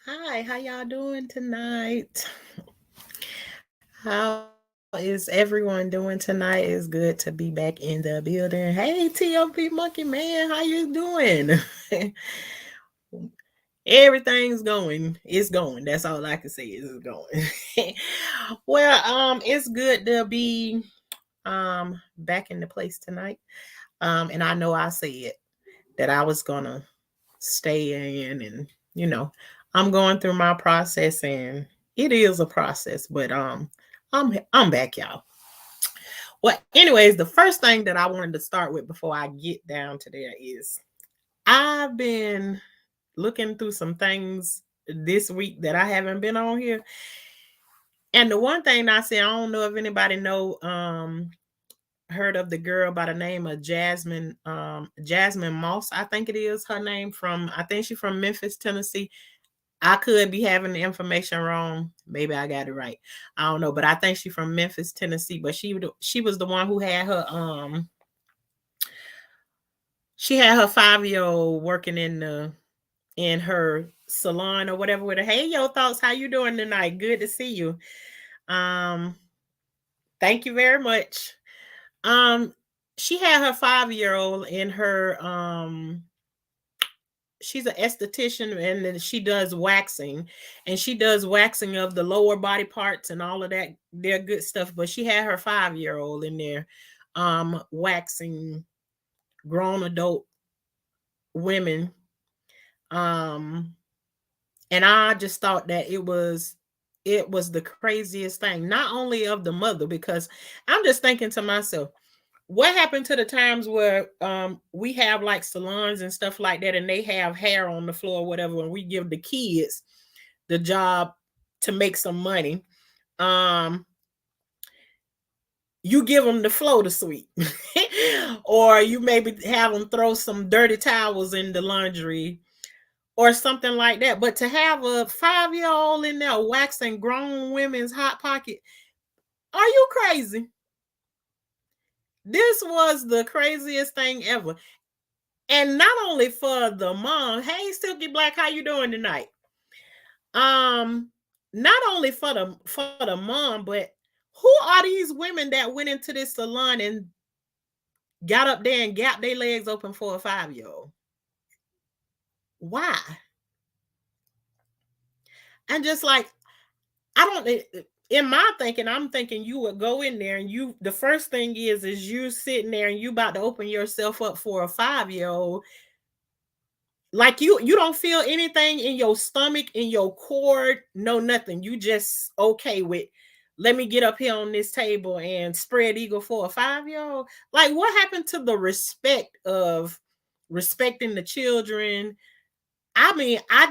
Hi, how y'all doing tonight? How is everyone doing tonight? It's good to be back in the building. Hey, TLP Monkey Man, how you doing? Everything's going. It's going. That's all I can say is it's going. Well, it's good to be back in the place tonight. And I know I said that I was gonna stay in and you know, I'm going through my process and it is a process, but I'm back, y'all. Well, anyways, the first thing that I wanted to start with before I get down to there is I've been looking through some things this week that I haven't been on here. And the one thing I said, I don't know if anybody know heard of the girl by the name of Jasmine Moss, I think it is her name, from I think she's from Memphis, Tennessee. I could be having the information wrong. Maybe I got it right. I don't know, but I think she's from Memphis, Tennessee. But she was the one who had her she had her 5-year old working in her salon or whatever with her. Hey, yo, thoughts, how you doing tonight? Good to see you. Um, thank you very much. Um, she had her 5-year old in her she's an esthetician and then she does waxing, and she does waxing of the lower body parts and all of that. They're good stuff, but she had her 5-year old in there waxing grown adult women. um and I just thought that it was the craziest thing, not only of the mother, because I'm just thinking to myself, what happened to the times where we have like salons and stuff like that and they have hair on the floor or whatever, and we give the kids the job to make some money. um you give them the floater sweep or you maybe have them throw some dirty towels in the laundry or something like that. But to have a 5-year old in there waxing grown women's hot pocket, are you crazy? This was the craziest thing ever. And not only for the mom, hey Silky Black, how you doing tonight? Um, not only for the mom, but who are these women that went into this salon and got up there and gapped their legs open for a 5-year old? Why? And just like, I don't in my thinking, I'm thinking you would go in there and you the first thing is you sitting there and you about to open yourself up for a 5-year old. Like you don't feel anything in your stomach, in your cord, no nothing. You just okay with, let me get up here on this table and spread eagle for a 5-year old. Like, what happened to the respect of respecting the children? I mean, I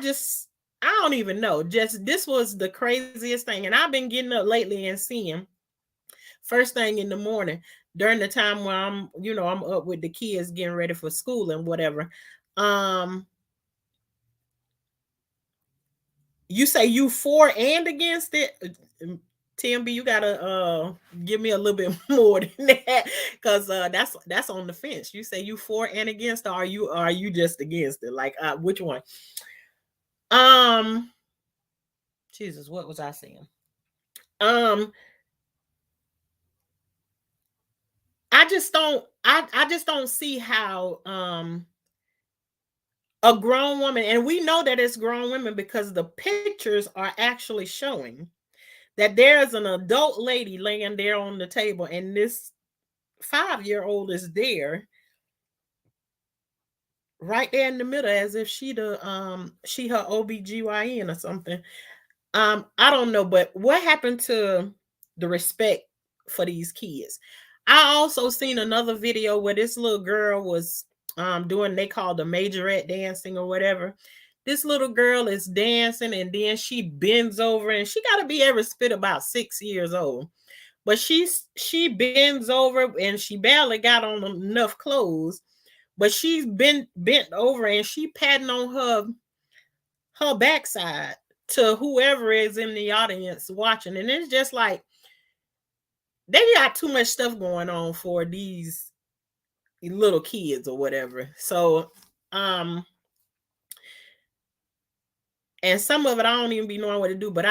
don't even know. Just this was the craziest thing. And I've been getting up lately and seeing first thing in the morning during the time where I'm up with the kids getting ready for school and whatever. Um You say you for and against it? TMB, you gotta give me a little bit more than that, because that's on the fence. You say you for and against, or are you just against it? Like, which one? Um, Jesus, what was I saying? Um, I just don't see how a grown woman, and we know that it's grown women because the pictures are actually showing that there's an adult lady laying there on the table, and this 5-year old is there right there in the middle, as if she her OBGYN or something. I don't know, but what happened to the respect for these kids? I also seen another video where this little girl was doing, they call the majorette dancing or whatever. This little girl is dancing and then she bends over, and she got to be every spit about 6 years old. But she bends over and she barely got on enough clothes, but she's been bent over and she patting on her backside to whoever is in the audience watching. And it's just like they got too much stuff going on for these little kids or whatever. So um And some of it I don't even be knowing what to do, but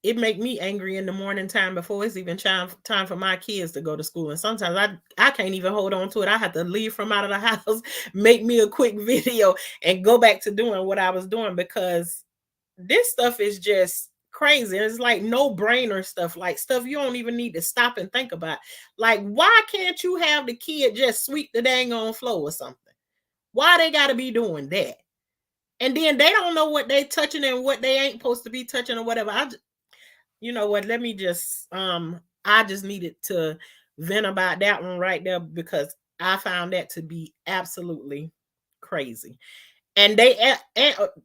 it make me angry in the morning time before it's even time for my kids to go to school. And sometimes I can't even hold on to it. I have to leave from out of the house, make me a quick video, and go back to doing what I was doing, because this stuff is just crazy. It's like no brainer stuff, like stuff you don't even need to stop and think about. Like, why can't you have the kid just sweep the dang on floor or something? Why they got to be doing that? And then they don't know what they touching and what they ain't supposed to be touching or whatever. You know what? Let me just I just needed to vent about that one right there, because I found that to be absolutely crazy. And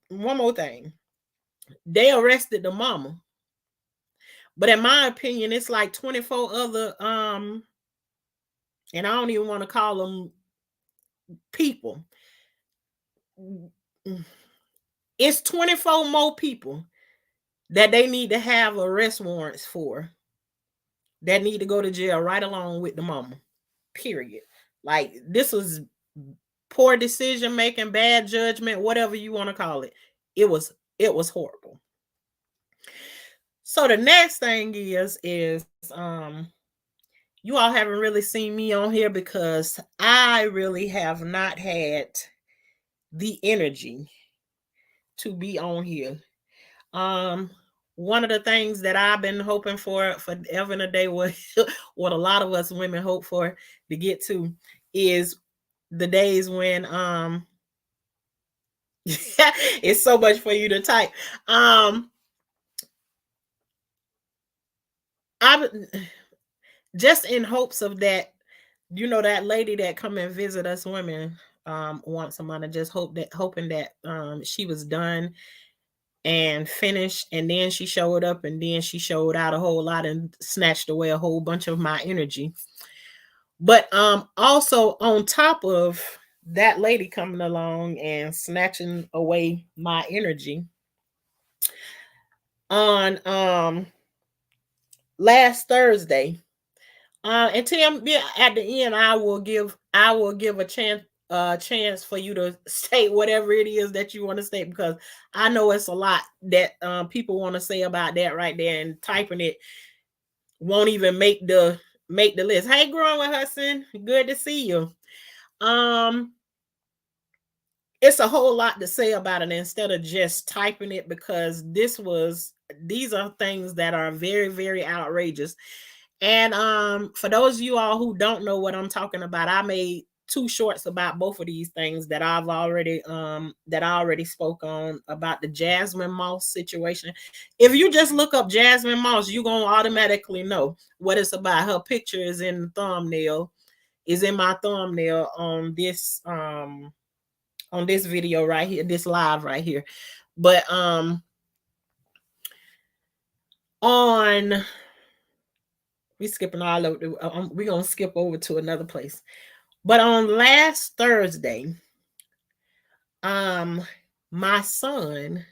one more thing, they arrested the mama, but in my opinion, it's like 24 other and I don't even want to call them people. It's 24 more people that they need to have arrest warrants for, that need to go to jail right along with the mama. Period. Like, this was poor decision making, bad judgment, whatever you want to call it. It was horrible. So the next thing is you all haven't really seen me on here because I really have not had the energy to be on here. One of the things that I've been hoping for forever and a day, what a lot of us women hope for to get to, is the days when it's so much for you to type. I'm just in hopes of that, you know, that lady that come and visit us women once a month. I just hoping that she was done and finished, and then she showed up, and then she showed out a whole lot and snatched away a whole bunch of my energy. But also on top of that lady coming along and snatching away my energy, on last Thursday, and Tim, yeah, at the end, I will give a chance for you to state whatever it is that you want to state, because I know it's a lot that people want to say about that right there, and typing it won't even make the list. Hey, Growing Hudson, good to see you. It's a whole lot to say about it instead of just typing it, because these are things that are very, very outrageous. And for those of you all who don't know what I'm talking about, I made 2 shorts about both of these things that I already spoke on, about the Jasmine Moss situation. If you just look up Jasmine Moss, you're gonna automatically know what it's about. Her picture is in my thumbnail on this video right here, this live right here. But we skipping all over. We're gonna skip over to another place. But on last Thursday, my son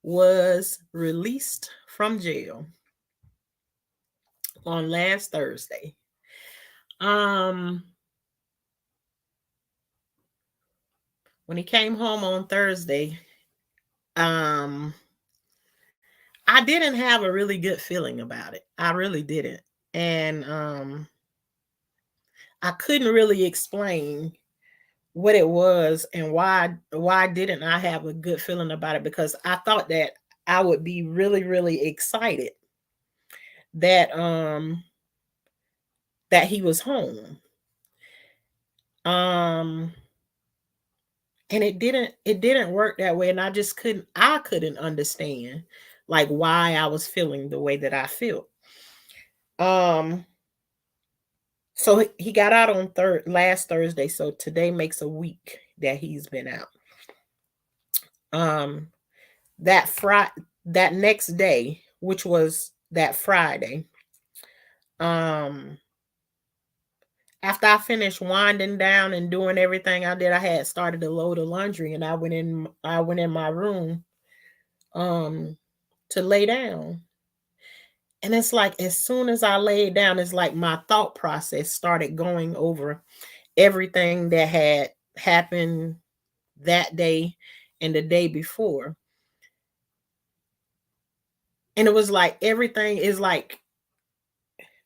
was released from jail on last Thursday. When he came home on Thursday, I didn't have a really good feeling about it. I really didn't. And I couldn't really explain what it was and why didn't I have a good feeling about it, because I thought that I would be really, really excited that he was home. And it didn't work that way, and I couldn't understand like why I was feeling the way that I felt. So he got out on last Thursday, so today makes a week that he's been out. That next day, which was that Friday, after I finished winding down and doing everything I did, I had started a load of laundry, and I went in my room to lay down. And it's like, as soon as I laid down, it's like my thought process started going over everything that had happened that day and the day before. And it was like everything is like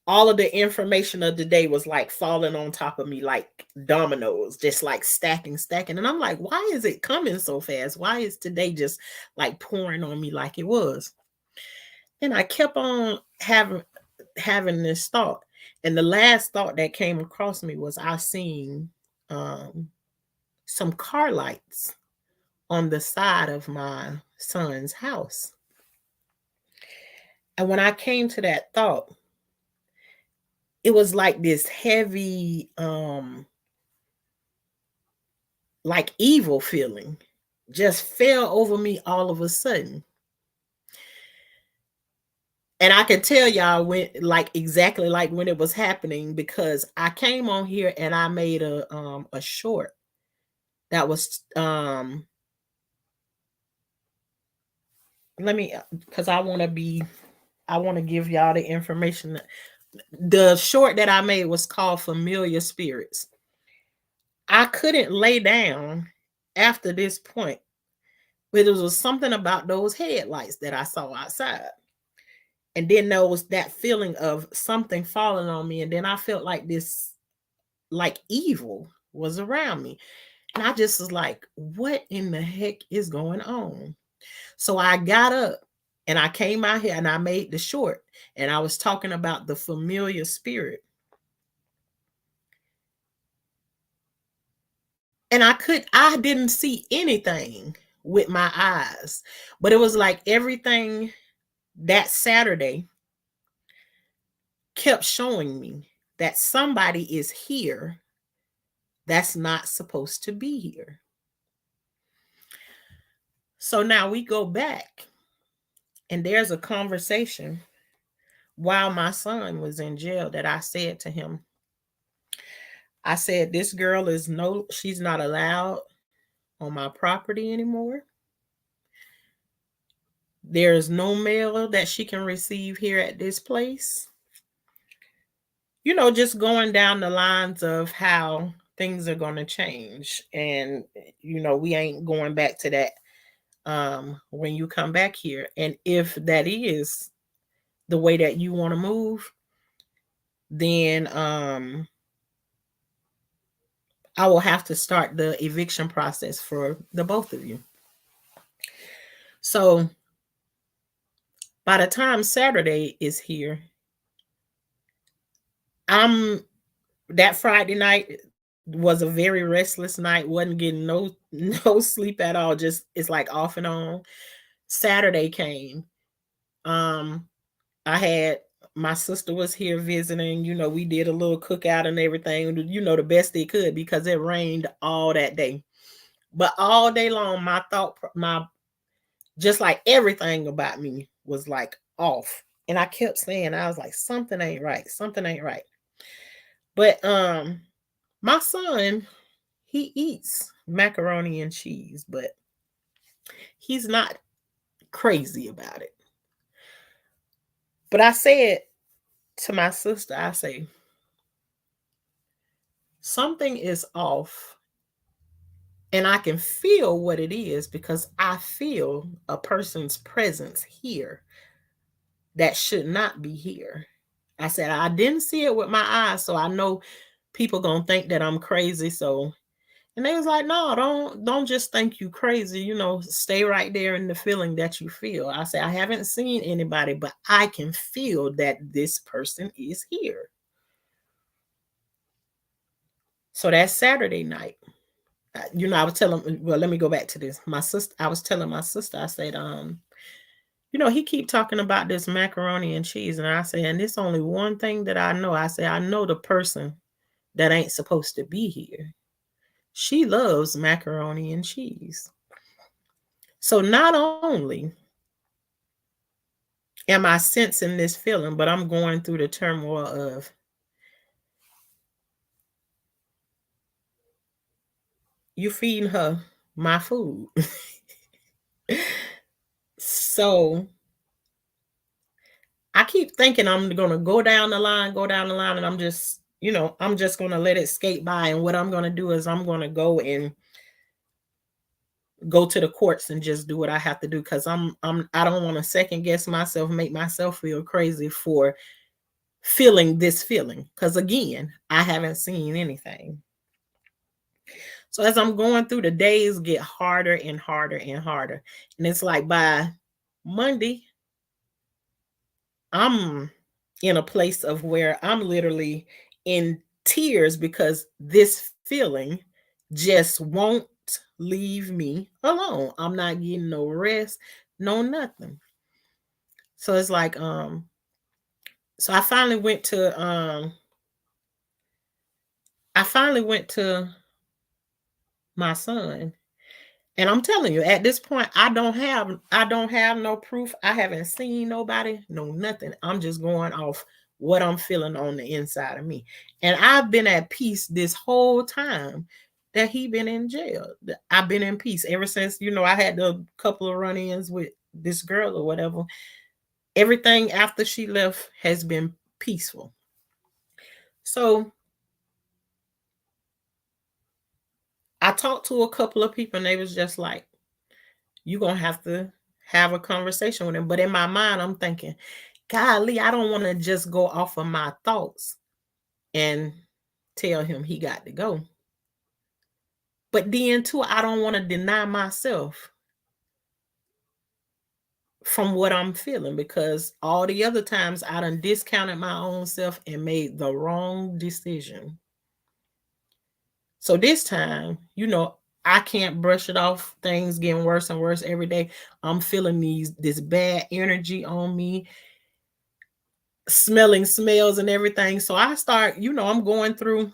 all of the information of the day was like falling on top of me like dominoes, just like stacking, stacking. And I'm like, why is it coming so fast? Why is today just like pouring on me like it was? And I kept on having this thought. And the last thought that came across me was I seen um, some car lights on the side of my son's house. And when I came to that thought, it was like this heavy, like evil feeling just fell over me all of a sudden. And I can tell y'all when, like exactly like when it was happening, because I came on here and I made a short that was let me, because I want to give y'all the information. The short that I made was called Familiar Spirits. I couldn't lay down after this point, but it was something about those headlights that I saw outside. And then there was that feeling of something falling on me. And then I felt like this, like evil was around me. And I just was like, what in the heck is going on? So I got up and I came out here and I made the short. And I was talking about the familiar spirit. And I didn't see anything with my eyes, but it was like everything that Saturday kept showing me that somebody is here that's not supposed to be here. So now we go back, and there's a conversation while my son was in jail that I said to him. I said, this girl she's not allowed on my property anymore. There's no mail that she can receive here at this place. You know, just going down the lines of how things are going to change. And, you know, we ain't going back to that when you come back here. And if that is the way that you want to move, then I will have to start the eviction process for the both of you. So by the time Saturday is here, that Friday night was a very restless night, wasn't getting no sleep at all, just it's like off and on. Saturday came. I had my sister was here visiting, you know, we did a little cookout and everything, you know, the best they could because it rained all that day. But all day long, my just like everything about me was like off. And I kept saying, I was like, something ain't right. Something ain't right. But my son, he eats macaroni and cheese, but he's not crazy about it. But I said to my sister, I say, something is off. And I can feel what it is because I feel a person's presence here that should not be here. I said, I didn't see it with my eyes, so I know people gonna think that I'm crazy. So, and they was like, no, don't just think you crazy, you know, stay right there in the feeling that you feel. I said, I haven't seen anybody, but I can feel that this person is here. So that's Saturday night. You know, I was telling, well, let me go back to this. I was telling my sister, I said, you know, he keep talking about this macaroni and cheese. And I said, and it's only one thing that I know. I say, I know the person that ain't supposed to be here. She loves macaroni and cheese. So not only am I sensing this feeling, but I'm going through the turmoil of you feeding her my food. So I keep thinking I'm going to go down the line, and I'm just, you know, I'm just going to let it skate by. And what I'm going to do is I'm going to go and go to the courts and just do what I have to do, because I don't want to second guess myself, make myself feel crazy for feeling this feeling. Because again, I haven't seen anything. So as I'm going through, the days get harder and harder and harder. And it's like by Monday, I'm in a place of where I'm literally in tears because this feeling just won't leave me alone. I'm not getting no rest, no nothing. So it's like so I finally went to my son. And I'm telling you, at this point, I don't have no proof. I haven't seen nobody, no nothing. I'm just going off what I'm feeling on the inside of me. And I've been at peace this whole time that he been in jail. I've been in peace ever since, I had a couple of run-ins with this girl or whatever. Everything after she left has been peaceful. So I talked to a couple of people and they was just like, you're gonna have to have a conversation with him. But in my mind, I'm thinking, golly, I don't want to just go off of my thoughts and tell him he got to go. But then too, I don't want to deny myself from what I'm feeling, because all the other times I done discounted my own self and made the wrong decision. So this time, I can't brush it off. Things getting worse and worse every day. I'm feeling this bad energy on me, smelling smells and everything. So I start, I'm going through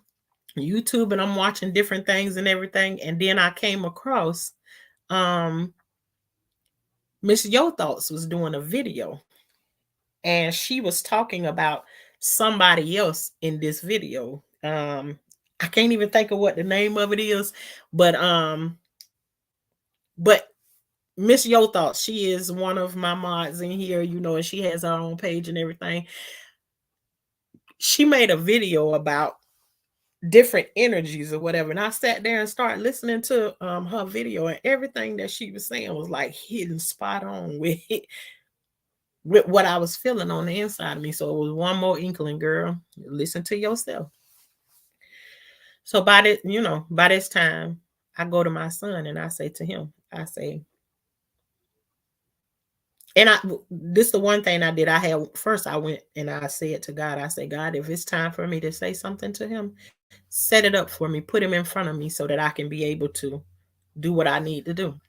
YouTube and I'm watching different things and everything. And then I came across Miss Yo Thoughts was doing a video, and she was talking about somebody else in this video. I can't even think of what the name of it is, but Miss Yo Thoughts, she is one of my mods in here, and she has her own page and everything. She made a video about different energies or whatever. And I sat there and started listening to her video, and everything that she was saying was like hitting spot on with with what I was feeling on the inside of me. So it was one more inkling, girl. Listen to yourself. So by this time, I go to my son and I say to him, I say, and this is the one thing I did. I went and I said to God, I said, God, if it's time for me to say something to him, set it up for me, put him in front of me so that I can be able to do what I need to do.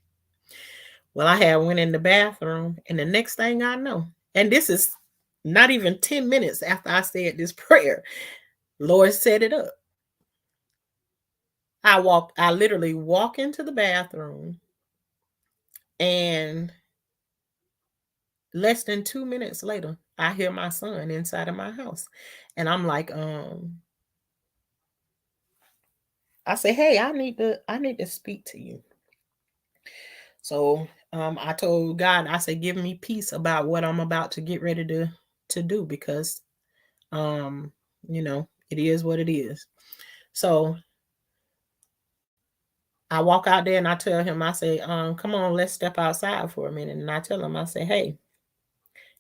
Well, I had went in the bathroom, and the next thing I know, and this is not even 10 minutes after I said this prayer, Lord set it up. I literally walk into the bathroom, and less than 2 minutes later, I hear my son inside of my house. And I'm like, I say, hey, I need to speak to you. So I told God, I said, give me peace about what I'm about to get ready to do, because it is what it is. So I walk out there and I tell him, I say, come on, let's step outside for a minute. And I tell him, I say, hey,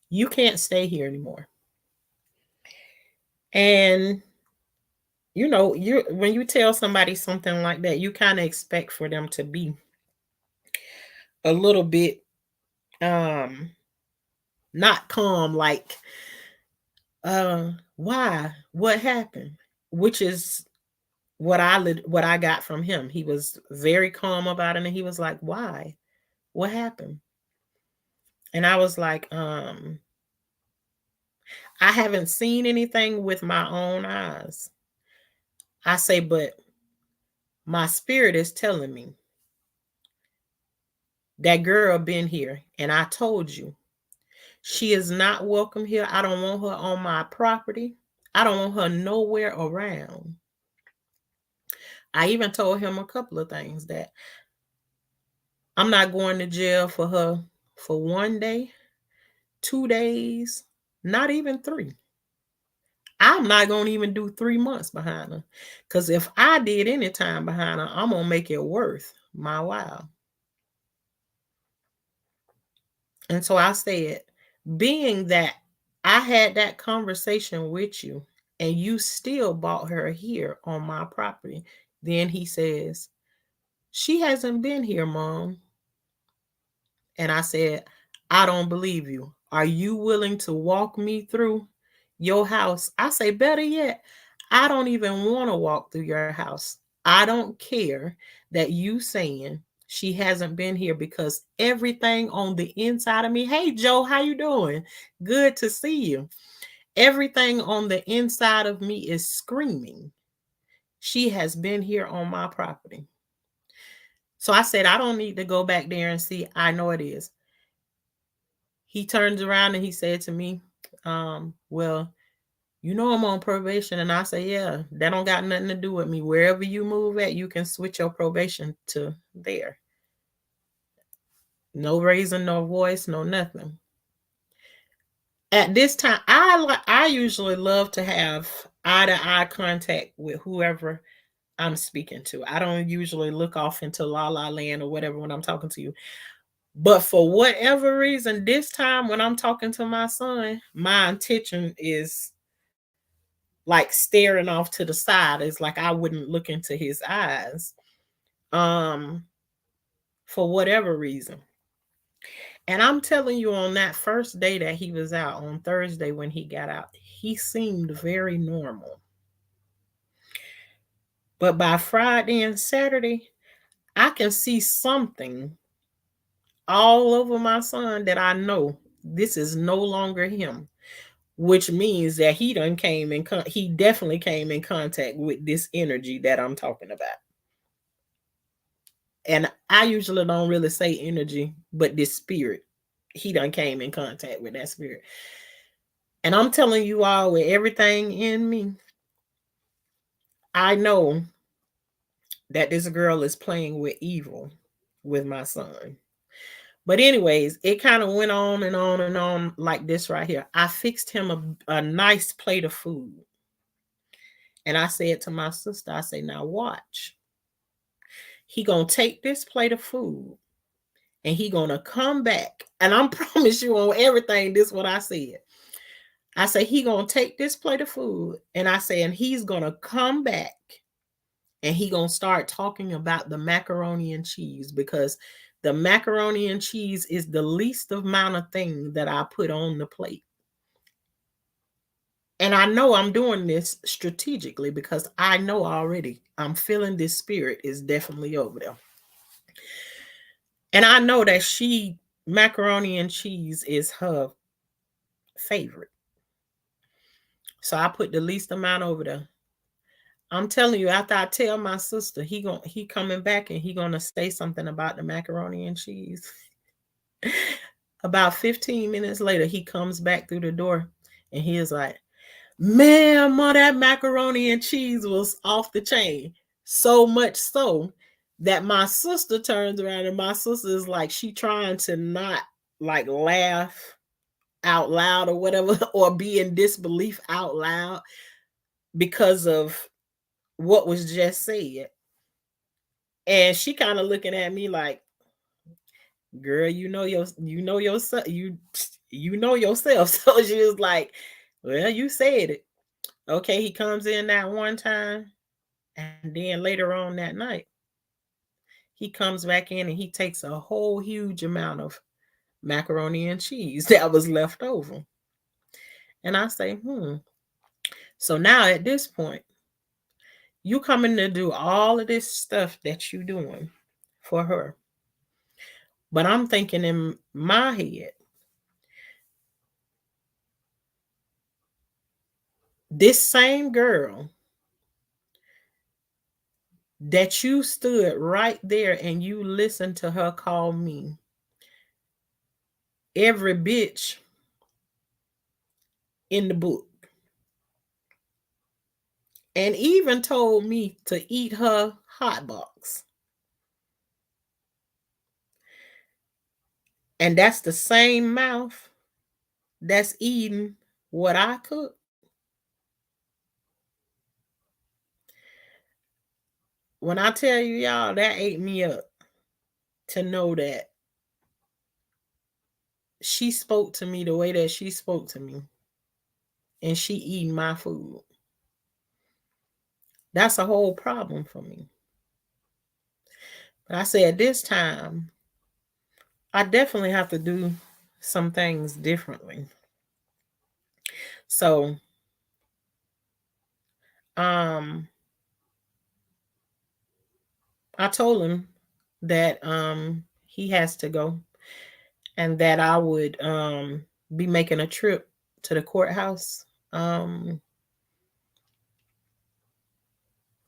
you can't stay here anymore. And when you tell somebody something like that, you kind of expect for them to be a little bit not calm, like why, what happened, which is what I got from him. He was very calm about it, and he was like, why, what happened? And I was like, I haven't seen anything with my own eyes. I say, but my spirit is telling me that girl been here, and I told you she is not welcome here. I don't want her on my property. I don't want her nowhere around. I even told him a couple of things, that I'm not going to jail for her for 1 day, 2 days, not even 3. I'm not going to even do 3 months behind her. Because if I did any time behind her, I'm going to make it worth my while. And so I said, being that I had that conversation with you and you still bought her here on my property, then he says, she hasn't been here, Mom. And I said, I don't believe you. Are you willing to walk me through your house? I say, better yet, I don't even want to walk through your house. I don't care that you saying she hasn't been here because everything on the inside of me, hey Joe, how you doing? Good to see you. Everything on the inside of me is screaming. She has been here on my property. So I said, I don't need to go back there and see. I know it is. He turns around and he said to me, well, you know I'm on probation. And I say, yeah, that don't got nothing to do with me. Wherever you move at, you can switch your probation to there. No raising, no voice, no nothing. At this time, I usually love to have eye to eye contact with whoever I'm speaking to. I don't usually look off into la la land or whatever when I'm talking to you. But for whatever reason, this time when I'm talking to my son, my intention is like staring off to the side. It's like I wouldn't look into his eyes. Um, for whatever reason. And I'm telling you, on that first day that he was out, on Thursday when he got out, he seemed very normal. But by Friday and Saturday, I can see something all over my son that I know this is no longer him, which means that he done came in he definitely came in contact with this energy that I'm talking about. And I usually don't really say energy, but this spirit, he done came in contact with that spirit. And I'm telling you all, with everything in me, I know that this girl is playing with evil with my son. But anyways, it kind of went on and on and on like this right here. I fixed him a nice plate of food. And I said to my sister, I say, now watch. He gonna take this plate of food and he gonna come back. And I'm promise you on everything, this is what I said. I say, he gonna take this plate of food, and I say, and he's gonna come back and he gonna start talking about the macaroni and cheese, because the macaroni and cheese is the least amount of thing that I put on the plate. And I know I'm doing this strategically because I know already I'm feeling this spirit is definitely over there. And I know that macaroni and cheese is her favorite. So I put the least amount over there. I'm telling you, after I tell my sister, he coming back and he gonna say something about the macaroni and cheese. About 15 minutes later, he comes back through the door and he is like, man, ma, that macaroni and cheese was off the chain. So much so that my sister turns around and my sister is like, she trying to not like laugh out loud or whatever, or be in disbelief out loud because of what was just said. And she kind of looking at me like, girl, you know yourself. So she was like, well, you said it. Okay, he comes in that one time, and then later on that night, he comes back in and he takes a whole huge amount of macaroni and cheese that was left over. And I say, so now at this point, you coming to do all of this stuff that you doing for her. But I'm thinking in my head, this same girl that you stood right there and you listened to her call me every bitch in the book, and even told me to eat her hot box. And that's the same mouth that's eating what I cook. When I tell you, y'all, that ate me up to know that she spoke to me the way that she spoke to me, and she eating my food. That's a whole problem for me. But I said this time, I definitely have to do some things differently. So, um, I told him that he has to go, and that I would be making a trip to the courthouse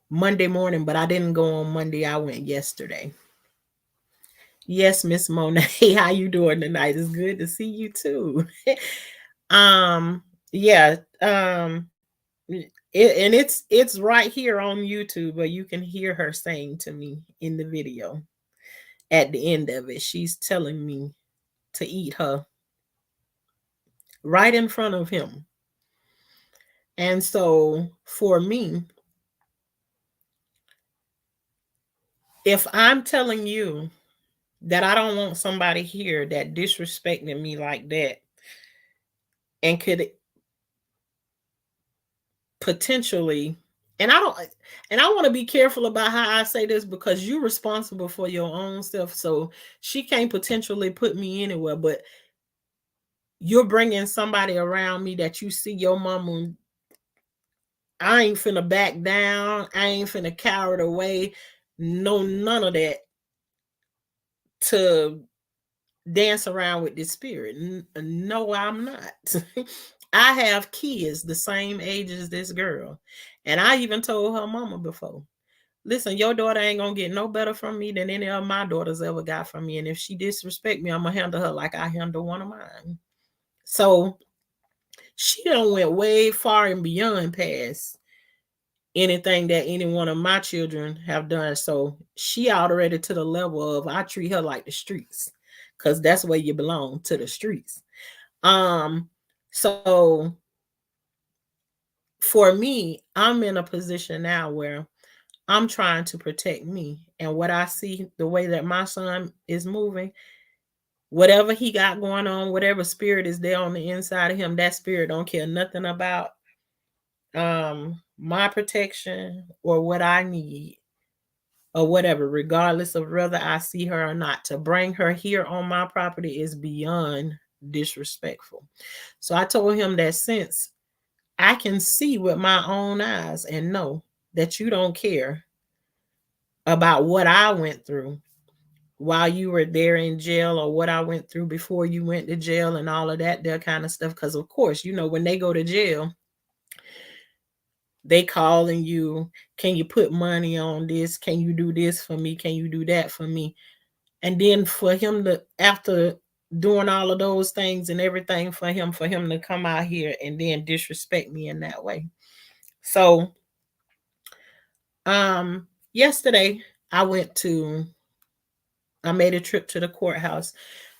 Monday morning, but I didn't go on Monday. I went yesterday. Yes, Miss Monet, how you doing tonight? It's good to see you too. Yeah, and it's right here on YouTube, but you can hear her saying to me in the video at the end of it. She's telling me to eat her right in front of him. And so for me, if I'm telling you that I don't want somebody here that disrespected me like that and could potentially, and I don't, and I want to be careful about how I say this because you're responsible for your own self. So she can't potentially put me anywhere, but you're bringing somebody around me that you see your mama. I ain't finna back down. I ain't finna cower away. No, none of that to dance around with this spirit. No, I'm not. I have kids the same age as this girl. And I even told her mama before, listen, your daughter ain't gonna get no better from me than any of my daughters ever got from me. And if she disrespect me, I'm gonna handle her like I handle one of mine. So she done went way far and beyond past anything that any one of my children have done. So she already to the level of I treat her like the streets, because that's where you belong, to the streets. So for me, I'm in a position now where I'm trying to protect me. And what I see, the way that my son is moving, whatever he got going on, whatever spirit is there on the inside of him, that spirit don't care nothing about my protection or what I need or whatever, regardless of whether I see her or not. To bring her here on my property is beyond disrespectful. So I told him that since I can see with my own eyes and know that you don't care about what I went through while you were there in jail, or what I went through before you went to jail and all of that kind of stuff. Because of course, you know, when they go to jail, they calling you, can you put money on this? Can you do this for me? Can you do that for me? And then for him to, after doing all of those things and everything, for him to come out here and then disrespect me in that way. So yesterday I made a trip to the courthouse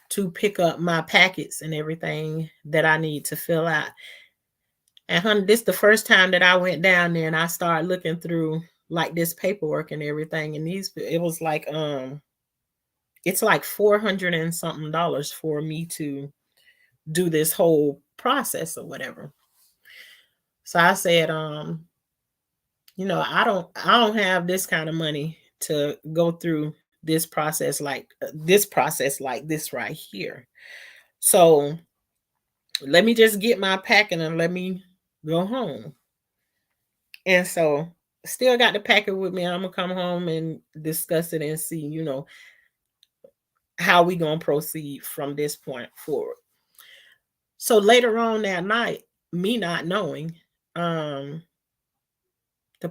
to pick up my packets and everything that I need to fill out. And this the first time that I went down there and I started looking through like this paperwork and everything. And it was like it's like $400 and something for me to do this whole process or whatever. So I said, you know, I don't have this kind of money to go through this process like this right here. So let me just get my packing and let me go home. And so still got the packet with me. I'm gonna come home and discuss it and see, you know, how we gonna proceed from this point forward. So later on that night, me not knowing, the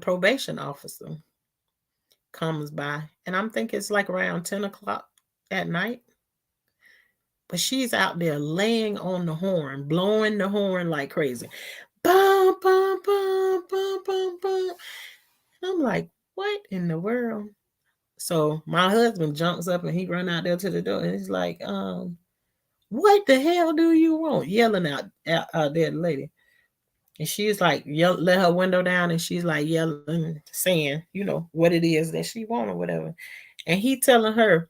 probation officer comes by, and I'm thinking it's like around 10 o'clock at night. But she's out there laying on the horn, blowing the horn like crazy. Bum, bum, bum, bum, bum, bum. I'm like, what in the world? So my husband jumps up and he run out there to the door and he's like, what the hell do you want? Yelling out there, the lady. And she's like, let her window down, and she's like yelling, saying, you know, what it is that she want or whatever. And he telling her,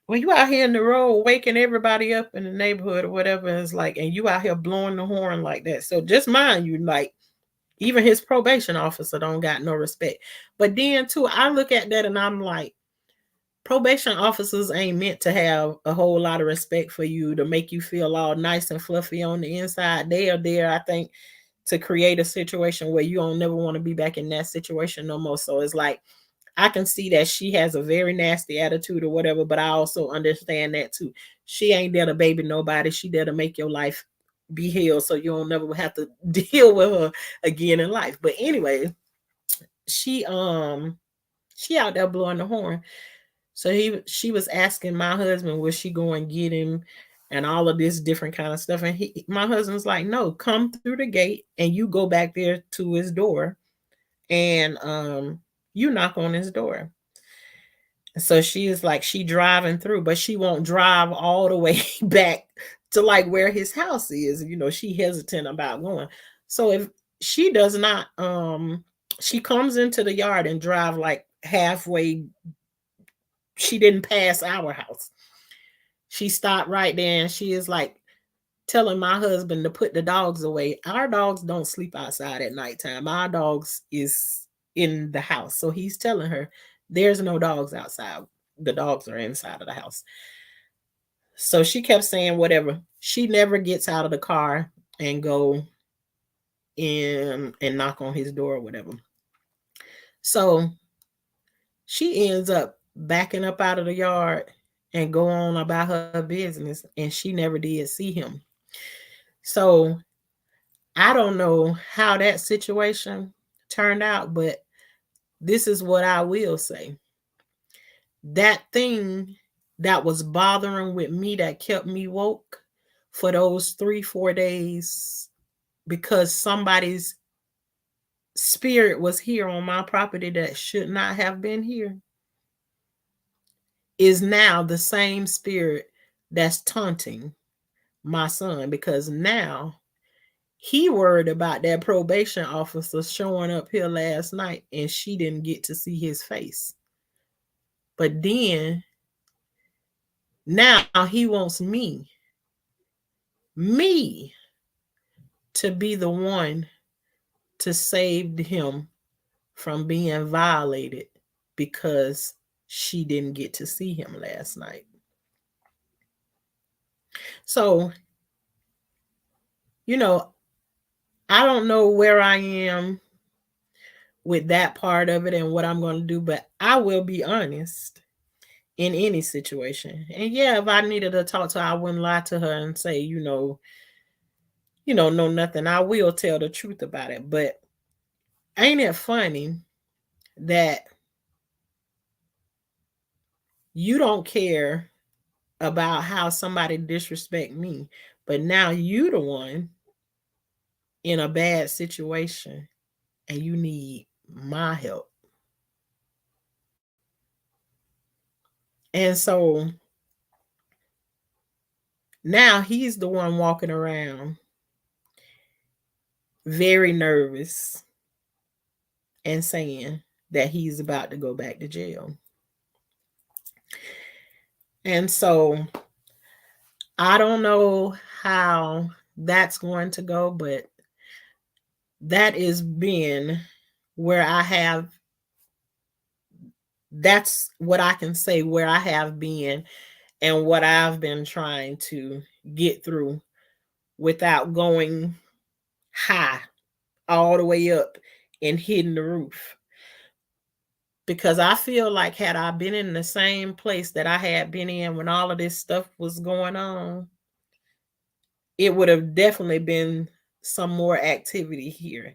When you out here in the road waking everybody up in the neighborhood or whatever, it's like, and you out here blowing the horn like that. So just mind you, like, even his probation officer don't got no respect. But then too, I look at that and I'm like, probation officers ain't meant to have a whole lot of respect for you to make you feel all nice and fluffy on the inside. They are there, I think, to create a situation where you don't never want to be back in that situation no more. So it's like I can see that she has a very nasty attitude or whatever, but I also understand that too. She ain't there to baby nobody. She there to make your life be healed so you don't never have to deal with her again in life. But anyway, she she out there blowing the horn. So she was asking my husband, was she going to get him and all of this different kind of stuff. And my husband's like, no, come through the gate and you go back there to his door and you knock on his door. So she is like, she driving through, but she won't drive all the way back to like where his house is. You know, she hesitant about going. So if she does not, she comes into the yard and drive like halfway. She didn't pass our house. She stopped right there and she is like telling my husband to put the dogs away. Our dogs don't sleep outside at nighttime. Our dogs is in the house. So he's telling her there's no dogs outside. The dogs are inside of the house. So she kept saying whatever. She never gets out of the car and go in and knock on his door or whatever. So she ends up backing up out of the yard and go on about her business, and she never did see him. So I don't know how that situation turned out, but this is what I will say. That thing that was bothering with me that kept me woke for those 3-4 days because somebody's spirit was here on my property that should not have been here is now the same spirit that's taunting my son, because now he worried about that probation officer showing up here last night and she didn't get to see his face. But then now he wants me to be the one to save him from being violated because she didn't get to see him last night. So, you know, I don't know where I am with that part of it and what I'm going to do, but I will be honest in any situation. And yeah, if I needed to talk to her, I wouldn't lie to her and say, know nothing. I will tell the truth about it. But ain't it funny that you don't care about how somebody disrespect me, but now you the one in a bad situation and you need my help. And so now he's the one walking around very nervous and saying that he's about to go back to jail. And so I don't know how that's going to go, but that is being where I have, that's what I can say where I have been and what I've been trying to get through without going high all the way up and hitting the roof. Because I feel like had I been in the same place that I had been in when all of this stuff was going on, it would have definitely been some more activity here.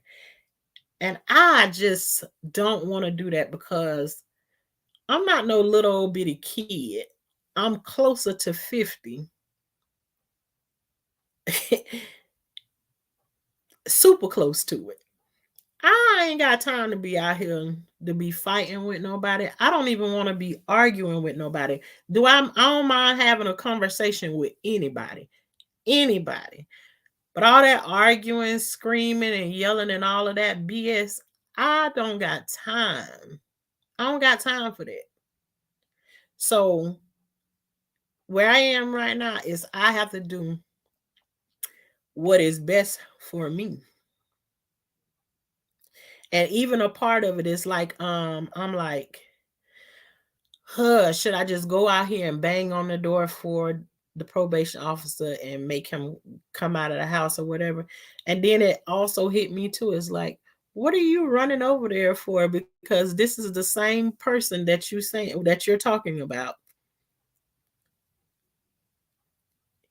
And I just don't want to do that because I'm not no little old bitty kid. I'm closer to 50. Super close to it. I ain't got time to be out here to be fighting with nobody. I don't even want to be arguing with nobody. I don't mind having a conversation with anybody. Anybody. But all that arguing, screaming, and yelling and all of that BS, I don't got time. I don't got time for that. So where I am right now is I have to do what is best for me. And even a part of it is like, I'm like, huh, should I just go out here and bang on the door for the probation officer and make him come out of the house or whatever? And then it also hit me too. It's like, what are you running over there for? Because this is the same person that you saying that you're talking about.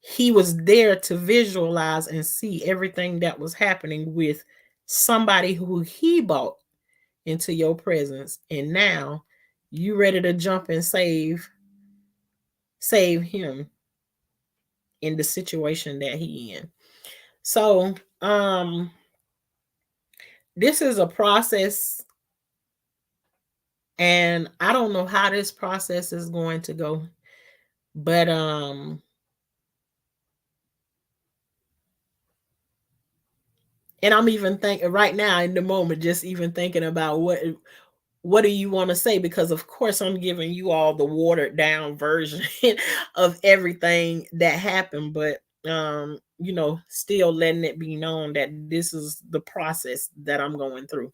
He was there to visualize and see everything that was happening with somebody who he brought into your presence. And now you ready to jump and save him in the situation that he in. So, this is a process, and I don't know how this process is going to go, but and I'm even thinking right now in the moment, just even thinking about what do you want to say, because of course I'm giving you all the watered down version of everything that happened, but still letting it be known that this is the process that I'm going through.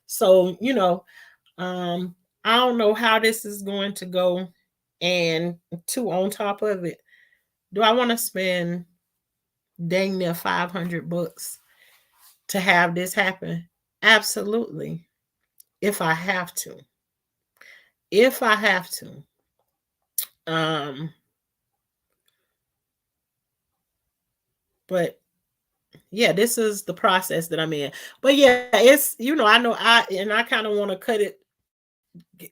So, um I don't know how this is going to go. And two, on top of it, do I want to spend dang near 500 bucks to have this happen? Absolutely. If I have to. If I have to. Um, but yeah, this is the process that I'm in. But yeah, it's I know I kind of want to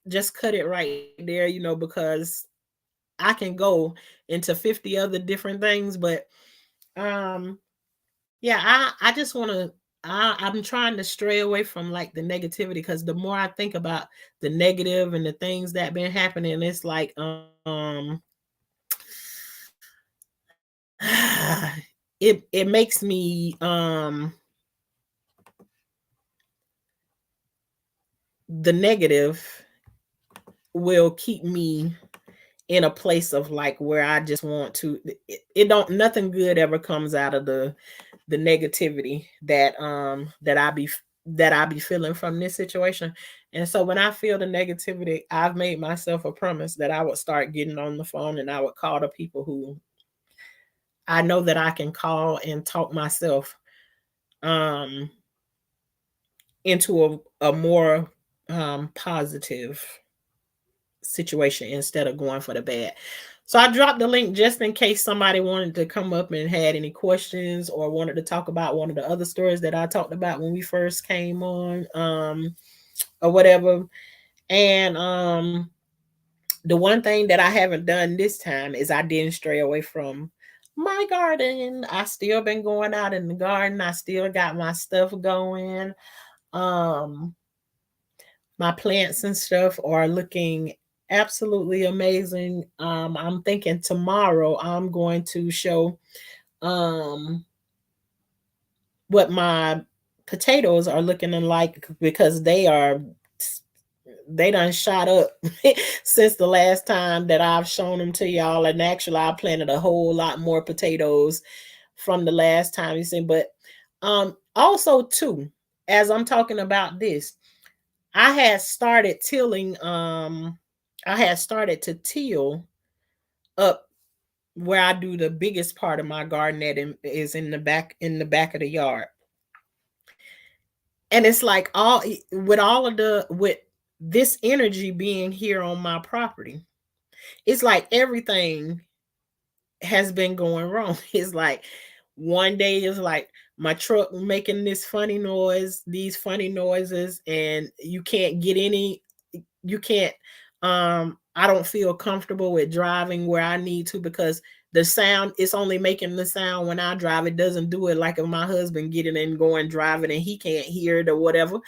just cut it right there, because I can go into 50 other different things, but um yeah, I just want to I'm trying to stray away from like the negativity, because the more I think about the negative and the things that been happening, it's like it makes me the negative will keep me in a place of like where I just want to it don't nothing good ever comes out of the negativity that I be feeling from this situation. And so when I feel the negativity, I've made myself a promise that I would start getting on the phone and I would call the people who I know that I can call and talk myself um into a more positive situation instead of going for the bad. So I dropped the link just in case somebody wanted to come up and had any questions or wanted to talk about one of the other stories that I talked about when we first came on, or whatever. And the one thing that I haven't done this time is I didn't stray away from my garden. I still been going out in the garden. I still got my stuff going. Um my plants and stuff are looking absolutely amazing. I'm thinking tomorrow I'm going to show um what my potatoes are looking like, because they done shot up since the last time that I've shown them to y'all. And actually I planted a whole lot more potatoes from the last time you seen. But also too, as I'm talking about this, I had started tilling, I had started to till up where I do the biggest part of my garden is in the back of the yard. And it's like all of the with this energy being here on my property, it's like everything has been going wrong. It's like one day it's like my truck making these funny noises, and you can't I don't feel comfortable with driving where I need to, because the sound is only making the sound when I drive. It doesn't do it like if my husband getting and going driving and he can't hear it or whatever.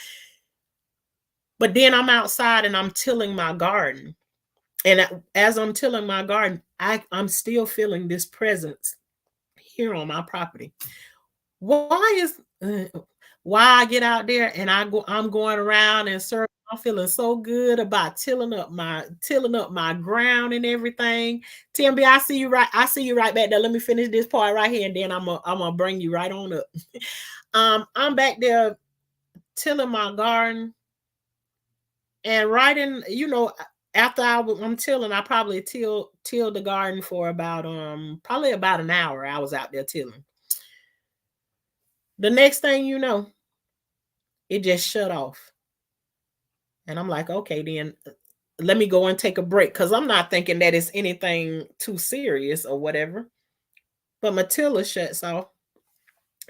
But then I'm outside and I'm tilling my garden. And as I'm tilling my garden, I'm still feeling this presence here on my property. Why is why I get out there and I'm going around in circles. I'm feeling so good about tilling up my ground and everything. TMB, I see you right. I see you right back there. Let me finish this part right here, and then I'm gonna bring you right on up. I'm back there tilling my garden, and right in, after I'm tilling, I probably till the garden for about probably about an hour. I was out there tilling. The next thing you know, it just shut off. And I'm like, okay, then let me go and take a break, because I'm not thinking that it's anything too serious or whatever. But Matilda shuts off.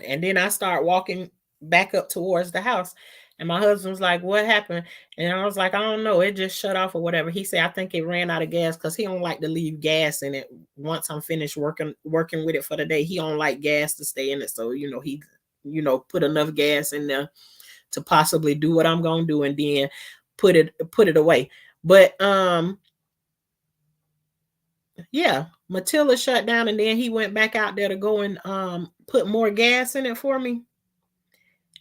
And then I start walking back up towards the house. And my husband was like, what happened? And I was like, I don't know. It just shut off or whatever. He said, I think it ran out of gas, because he don't like to leave gas in it. Once I'm finished working with it for the day, he don't like gas to stay in it. So, he, put enough gas in there to possibly do what I'm going to do, and then put it away. But yeah, Matilda shut down, and then he went back out there to go and put more gas in it for me.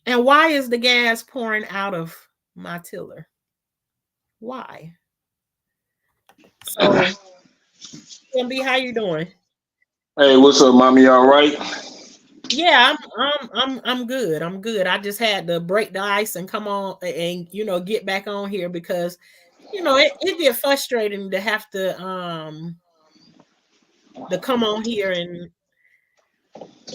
And why is the gas pouring out of my tiller? Why? So, MB, how you doing? Hey, what's up, mommy? All right? Yeah, I'm good. I'm good. I just had to break the ice and come on and get back on here, because it get frustrating to have to come on here, and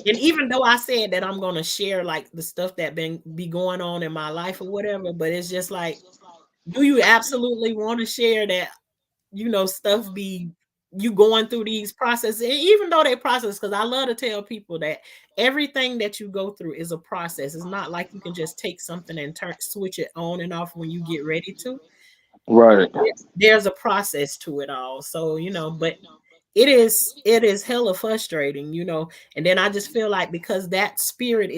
even though I said that I'm gonna share like the stuff that be going on in my life or whatever, but it's just like, do you absolutely want to share that, stuff be you going through these processes? And even though they process, because I love to tell people that everything that you go through is a process. It's not like you can just take something and switch it on and off when you get ready to. Right. There's a process to it all. So, but it is hella frustrating, and then I just feel like, because that spirit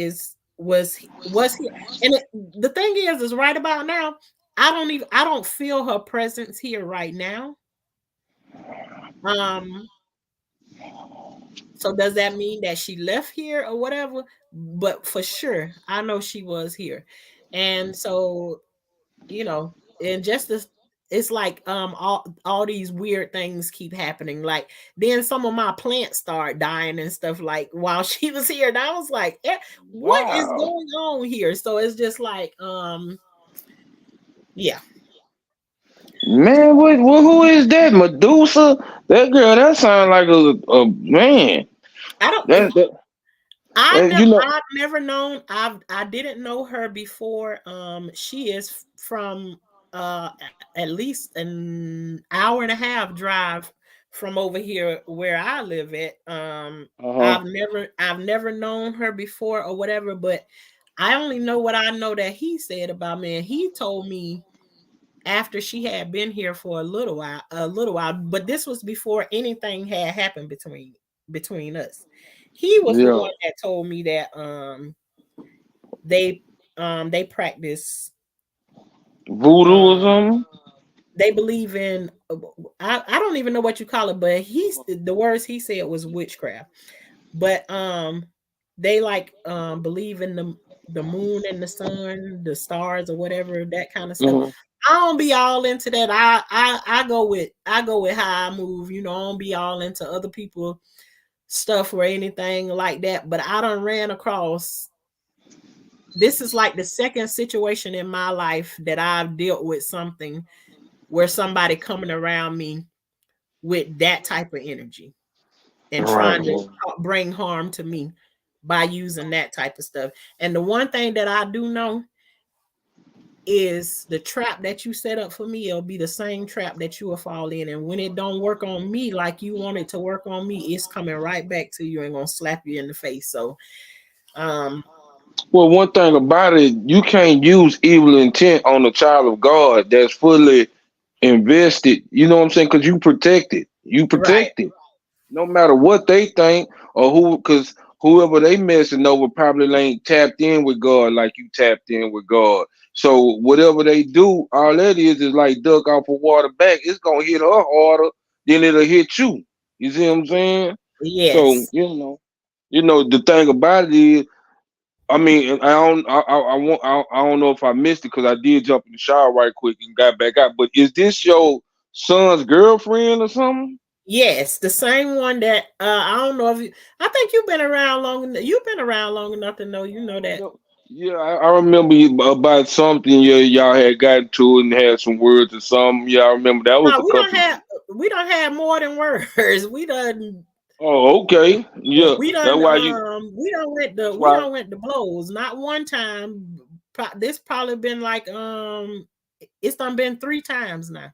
was here. And the thing is right about now, I don't feel her presence here right now. um so does that mean that she left here or whatever? But for sure, I know she was here. And so, and just this, it's like all these weird things keep happening. Like, then some of my plants start dying and stuff, like while she was here, and I was like, what is Wow. going on here? So it's just like, yeah. Man, who is that? Medusa? That girl, that sounds like a man. I don't That, I you know. I've never known. I didn't know her before. She is from at least an hour and a half drive from over here where I live at. Uh-huh. I've never known her before or whatever, but I only know what I know that he said about me. And he told me after she had been here for a little while, but this was before anything had happened between us. He was the Yeah. one that told me that they they practice, Voodoo or um something? they believe in, I don't even know what you call it, but the words he said was witchcraft. But they like believe in the moon and the sun, the stars or whatever, that kind of stuff. Hmm. I don't be all into that. I go with how I move. I don't be all into other people stuff or anything like that. But I don't ran across. This is like the second situation in my life that I've dealt with something where somebody coming around me with that type of energy and trying to Right. bring harm to me by using that type of stuff. And the one thing that I do know is the trap that you set up for me, it'll be the same trap that you will fall in. And when it don't work on me like you want it to work on me, it's coming right back to you and gonna slap you in the face. So um Well, one thing about it, you can't use evil intent on a child of God that's fully invested. You know what I'm saying? Because you protect it. You right. protect it. No matter what they think or who, because whoever they messing over probably ain't tapped in with God like you tapped in with God. So whatever they do, all that is like duck off a water back. It's gonna hit her harder than it'll hit you. You see what I'm saying? So Yes. the thing about it is I mean, I don't know if I missed it because I did jump in the shower right quick and got back out. But is this your son's girlfriend or something? Yes, the same one that I don't know if you. I think you've been around long. You've been around long enough to know. You know that. Yeah, I remember about something. Yeah, y'all had gotten to it and had some words or something. Yeah, I remember that was No, a couple. we don't have more than words. We done Oh, okay. Yeah, we that's done why you. That's we why. don't went the blows. Not one time. This probably been like it's done been 3 times now.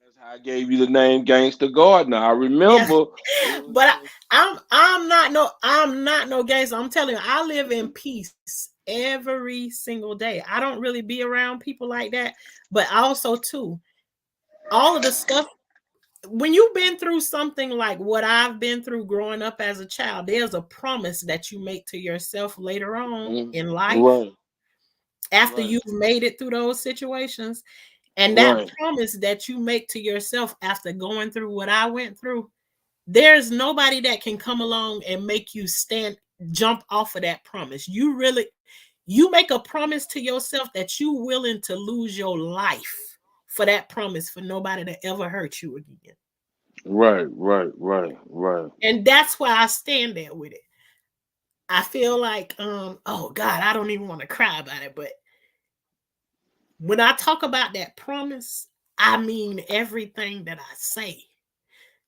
That's how I gave you the name Gangster Gardner. I Yeah, remember. It was, but I'm not no gangster. I'm telling you, I live in peace every single day. I don't really be around people like that, but also too, all of the stuff when you've been through something like what I've been through growing up as a child, there's a promise that you make to yourself later on in life right, after right, you've made it through those situations. And that right, promise that you make to yourself after going through what I went through, there's nobody that can come along and make you jump off of that promise. You make a promise to yourself that you willing to lose your life for that promise for nobody to ever hurt you again. right, right, right, right. And that's why I stand there with it. I feel like, oh God, I don't even want to cry about it. But when I talk about that promise, I mean everything that I say.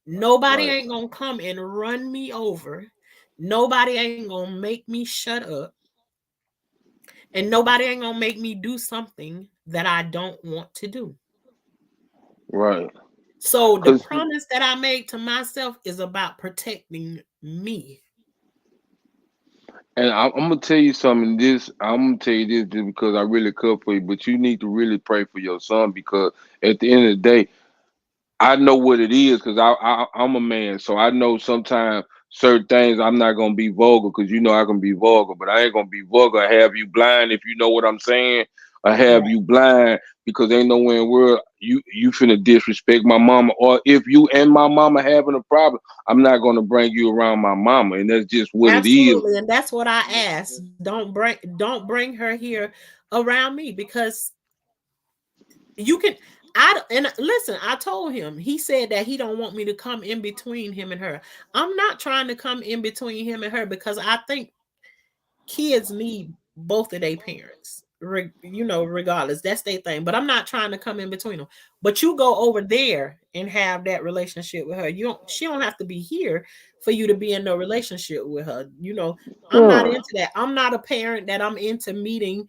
Nobody Right. ain't gonna come and run me over. Nobody ain't gonna make me shut up. And nobody ain't gonna make me do something that I don't want to do. Right. So the Cause promise that I made to myself is about protecting me. and I'm gonna tell you something. This I'm gonna tell you this just because I really care for you, but you need to really pray for your son because at the end of the day, I know what it is because I'm a man, so I know sometimes certain things I'm not gonna be vulgar because you know I can be vulgar, but I ain't gonna be vulgar. I have you blind if you know what I'm saying. I have Right. you blind because ain't nowhere in the world you finna disrespect my mama, or if you and my mama having a problem, I'm not gonna bring you around my mama, and that's just what it is. Absolutely. And that's what I asked. Don't bring her here around me because you can and listen, I told him, he said that he don't want me to come in between him and her. I'm not trying to come in between him and her because I think kids need both of their parents. Regardless, that's their thing. But I'm not trying to come in between them. But you go over there and have that relationship with her. She don't have to be here for you to be in no relationship with her. I'm not Huh. into that. I'm not a parent that I'm into meeting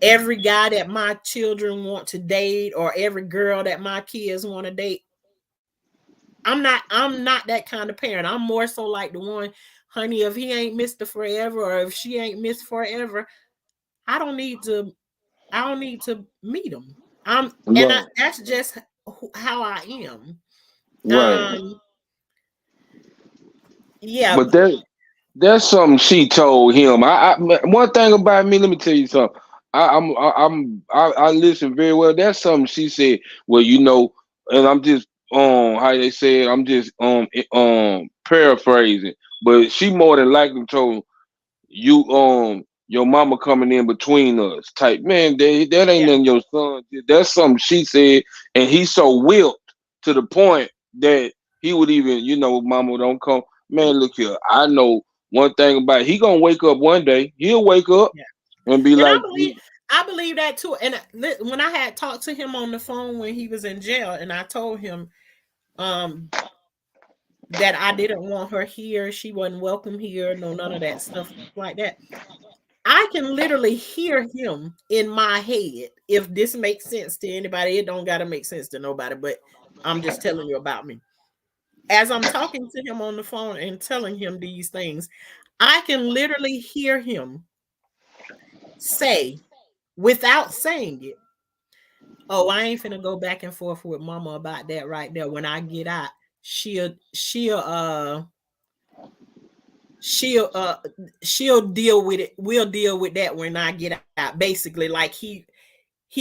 every guy that my children want to date or every girl that my kids want to date. I'm not that kind of parent. I'm more so like the one, honey, if he ain't Mr. Forever or if she ain't Miss Forever, I don't need to I don't need to meet them. Right. That's just how I am. Right. Um yeah, But that's something she told him. One thing about me, let me tell you something. I listen very well. That's something she said. Well, and I'm just how they say it, I'm just paraphrasing. But she more than likely told you your mama coming in between us type man. That ain't yeah. nothing your son did. That's something she said, and he's so wilt to the point that he would even mama don't come. Man, look here. I know one thing about it. He gonna wake up one day. He'll wake up Yeah. and be And I like, believe I believe that too. And when I had talked to him on the phone when he was in jail and I told him um that I didn't want her here, she wasn't welcome here, no none of that stuff like that. I can literally hear him in my head. If this makes sense to anybody, it don't gotta make sense to nobody, but I'm just telling you about me. As I'm talking to him on the phone and telling him these things, I can literally hear him say, without saying it, oh, I ain't finna go back and forth with mama about that right there. When I get out, she'll uh she'll deal with it. We'll deal with that when I get out. Basically, like he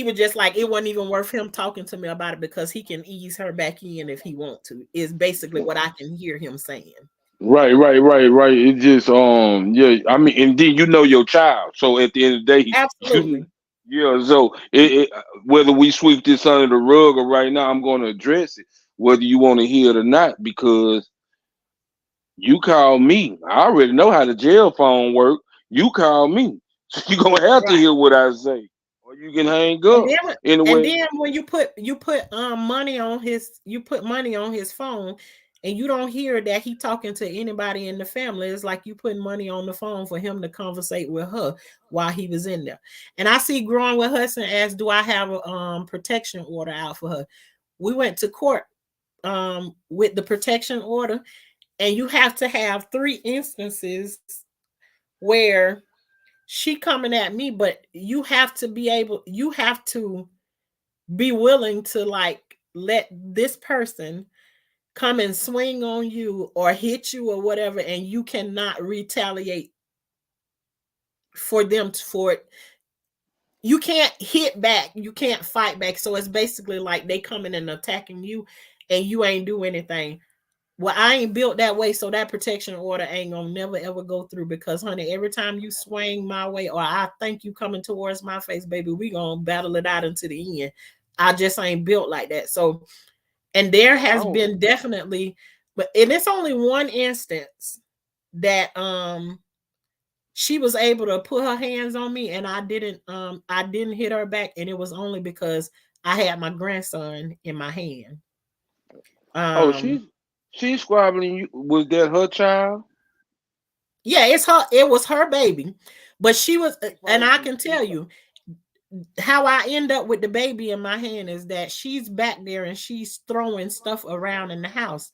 was just like, it wasn't even worth him talking to me about it because he can ease her back in if he want to, is basically what I can hear him saying. Right. It just yeah. I mean, and then you know your child. So at the end of the day, you Absolutely. yeah. So whether we sweep this under the rug or right now, I'm going to address it, whether you want to hear it or not, because you call me. I already know how the jail phone work. You call me, so you gonna have to Right. hear what I say, or you can hang And up. then and Anyway, then when you put money on his you put money on his phone and you don't hear that he talking to anybody in the family, it's like you putting money on the phone for him to conversate with her while he was in there. And I see Growing with Hudson asked, do I have a protection order out for her? We went to court with the protection order, and you have to have 3 instances where she coming at me, but you have to be willing to like let this person come and swing on you or hit you or whatever, and you cannot retaliate for them for it. You can't hit back, you can't fight back. So it's basically like they coming and attacking you and you ain't do anything. Well, I ain't built that way, so that protection order ain't gonna never ever go through, because honey, every time you swing my way or I think you coming towards my face, baby, we gonna battle it out until the end. I just ain't built like that. So, and there has oh, been definitely, but and it's only one instance that she was able to put her hands on me and I didn't hit her back, and it was only because I had my grandson in my hand. oh, Um she's squabbling you. Was that her child? yeah, it was her baby. But she was and I Probably. can tell you how I end up with the baby in my hand is that she's back there and she's throwing stuff around in the house.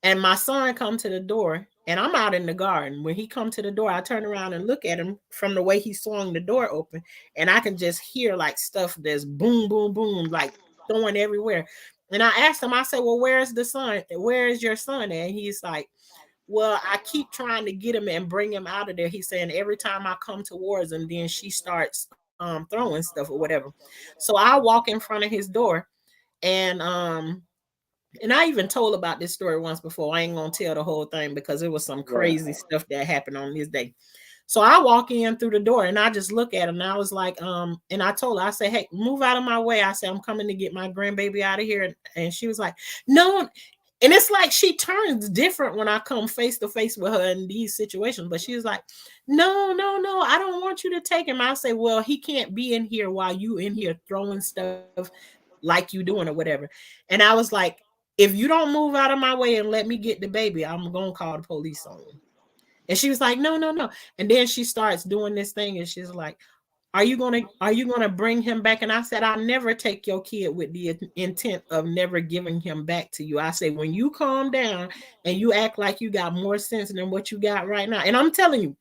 And my son come to the door and I'm out in the garden. When he come to the door, I turn around and look at him from the way he swung the door open, and I can just hear like stuff that's boom, boom, boom, like throwing everywhere. And I asked him, I said, well, where's the son? Where is your son at? And he's like, well, I keep trying to get him and bring him out of there. He's saying every time I come towards him, then she starts throwing stuff or whatever. So I walk in front of his door, and I even told about this story once before. I ain't gonna tell the whole thing because it was some Right. crazy stuff that happened on this day. So I walk in through the door and I just look at him and I was like, and I told her, I said, hey, move out of my way. I said, I'm coming to get my grandbaby out of here. And she was like, no. And it's like she turns different when I come face to face with her in these situations. But she was like, no, I don't want you to take him. I say, well, he can't be in here while you in here throwing stuff like you doing or whatever. And I was like, if you don't move out of my way and let me get the baby, I'm gonna call the police on you. And she was like, no. And then she starts doing this thing and she's like, are you gonna bring him back? And I said, I never take your kid with the intent of never giving him back to you. I say, when you calm down and you act like you got more sense than what you got right now. And I'm telling you,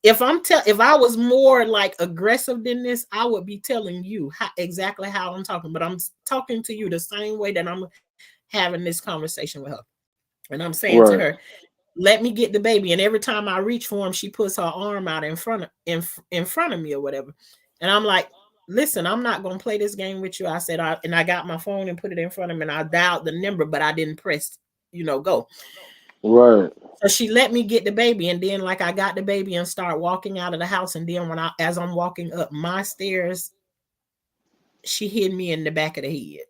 if I was more like aggressive than this, I would be telling you exactly how I'm talking. But I'm talking to you the same way that I'm having this conversation with her. And I'm saying to Right. her, let me get the baby. And every time I reach for him, she puts her arm out in front of me or whatever. And I'm like, listen, I'm not gonna play this game with you. I said, and I got my phone and put it in front of me and I dialed the number, but I didn't press, go. Right. So she let me get the baby, and then like I got the baby and start walking out of the house. And then as I'm walking up my stairs, she hit me in the back of the head.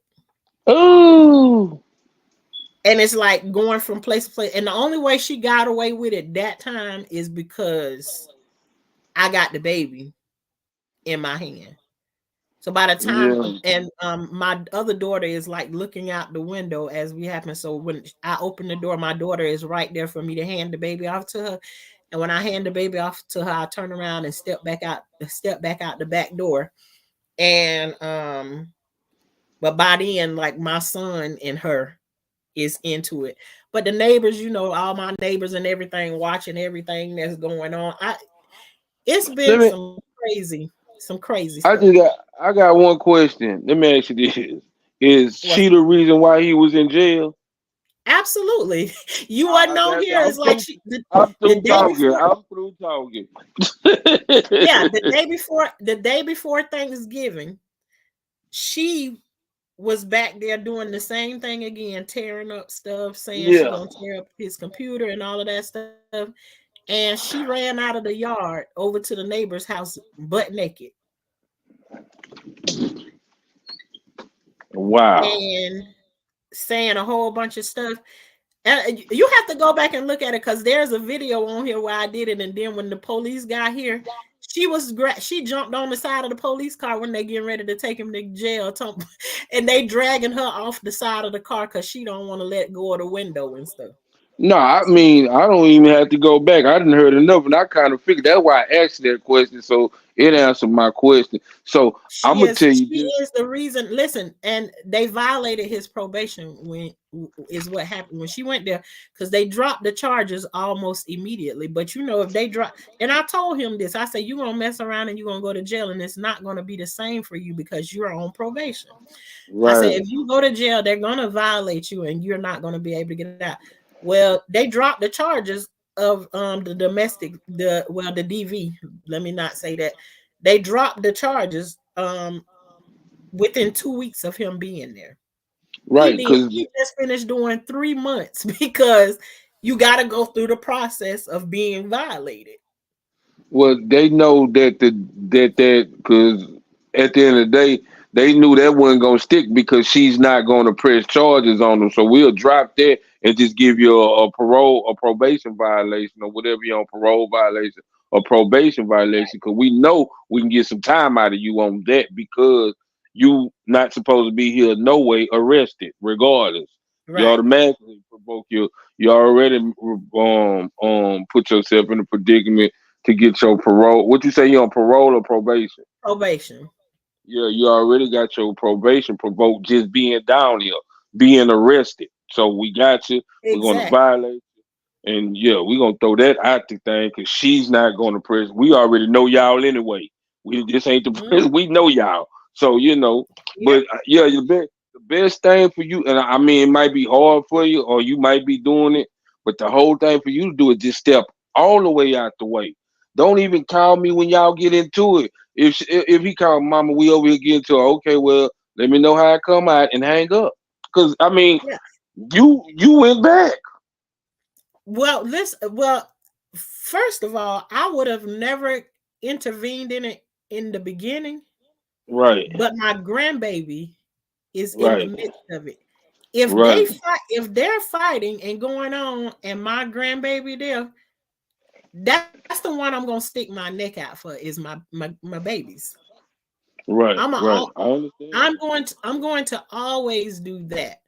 Oh. And it's like going from place to place. And the only way she got away with it that time is because I got the baby in my hand. So by the time Yeah. and my other daughter is like looking out the window as we happen. So when I open the door, my daughter is right there for me to hand the baby off to her. And when I hand the baby off to her, I turn around and step back out the back door. And but by then, like my son and her is into it. But the neighbors, all my neighbors and everything watching everything that's going on. It's Let been me. some crazy I stuff. just got. I got one question. Let me ask you this: is What's she the reason why he was in jail? absolutely you wasn't on here. I'm It's like through. I'm the through day talking. before, I'm through talking. yeah, the day before Thanksgiving, she was back there doing the same thing again, tearing up stuff, saying she Yeah. gonna tear up his computer and all of that stuff. And she ran out of the yard over to the neighbor's house butt naked. Wow. And saying a whole bunch of stuff. And you have to go back and look at it because there's a video on here where I did it. And then when the police got here, she jumped on the side of the police car when they getting ready to take him to jail, and they dragging her off the side of the car because she don't want to let go of the window and stuff. No, I mean, I don't even have to go back. I didn't heard enough, and I kind of figured that's why I asked that question. So it answered my question. So I'm She gonna is tell you she this. is the reason. Listen, and they violated his probation when is what happened when she went there because they dropped the charges almost immediately. But you know, if they drop, and I told him this, I said you're gonna mess around and you're gonna go to jail, and it's not gonna be the same for you because you're on probation. I said Right, if you go to jail, they're gonna violate you, and you're not gonna be able to get out. Well, they dropped the charges of the domestic, the DV. Let me not say that. They dropped the charges within 2 weeks of him being there. right, because He just finished doing 3 months because you got to go through the process of being violated. well, they know that because at the end of the day, they knew that wasn't gonna stick because she's not gonna press charges on them. So we'll drop that and just give you a parole, a probation violation, or whatever you're on parole violation or probation violation. Because we know we can get some time out of you on that because you not supposed to be here no way arrested, regardless. You Right. automatically provoke you already put yourself in a predicament to get your parole. What you say you on parole or probation? Probation. Yeah, you already got your probation provoked just being down here, being arrested. So we got you. We're gonna Exactly. violate, and yeah, we're gonna throw that out the thing because she's not going to prison. We already know y'all anyway. We this ain't the Mhm. prison. We know y'all. So you know, Yep. but yeah, the best thing for you, and I mean, it might be hard for you, or you might be doing it, but the whole thing for you to do is just step all the way out the way. Don't even call me when y'all get into it. If he called Mama, we over here getting to it. Okay, well, let me know how I come out and hang up. Cause I mean, Yeah. you went back. Well, first of all, I would have never intervened in it in the beginning, Right, but my grandbaby is in the right, midst of it. right, If they're fighting and going on, and my grandbaby there, that's the one I'm gonna stick my neck out for. Is my babies. right, I'm a, right. I understand. I'm going to always do that.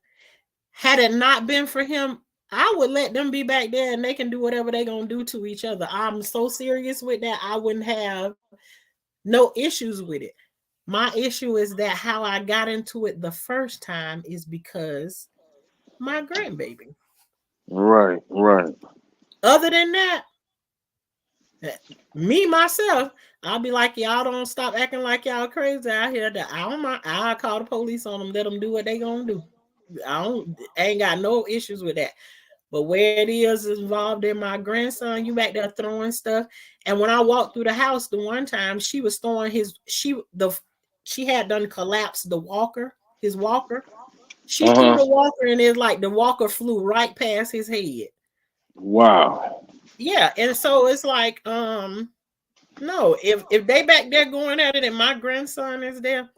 Had it not been for him, I would let them be back there and they can do whatever they're gonna do to each other. I'm so serious with that. I wouldn't have no issues with it. My issue is that how I got into it the first time is because my grandbaby. Right, right. Other than that, eh, me myself, I'll be like, y'all don't stop acting like y'all crazy out here. That I don't mind. I'll call the police on them, let them do what they gonna do. I ain't got no issues with that. But where it is involved in my grandson, you back there throwing stuff. And when I walked through the house the one time, she was throwing she had done collapsed the walker, his walker. She Uh threw huh. the walker and it's like the walker flew right past his head. Wow. Yeah, and so it's like, no, if they back there going at it and my grandson is there,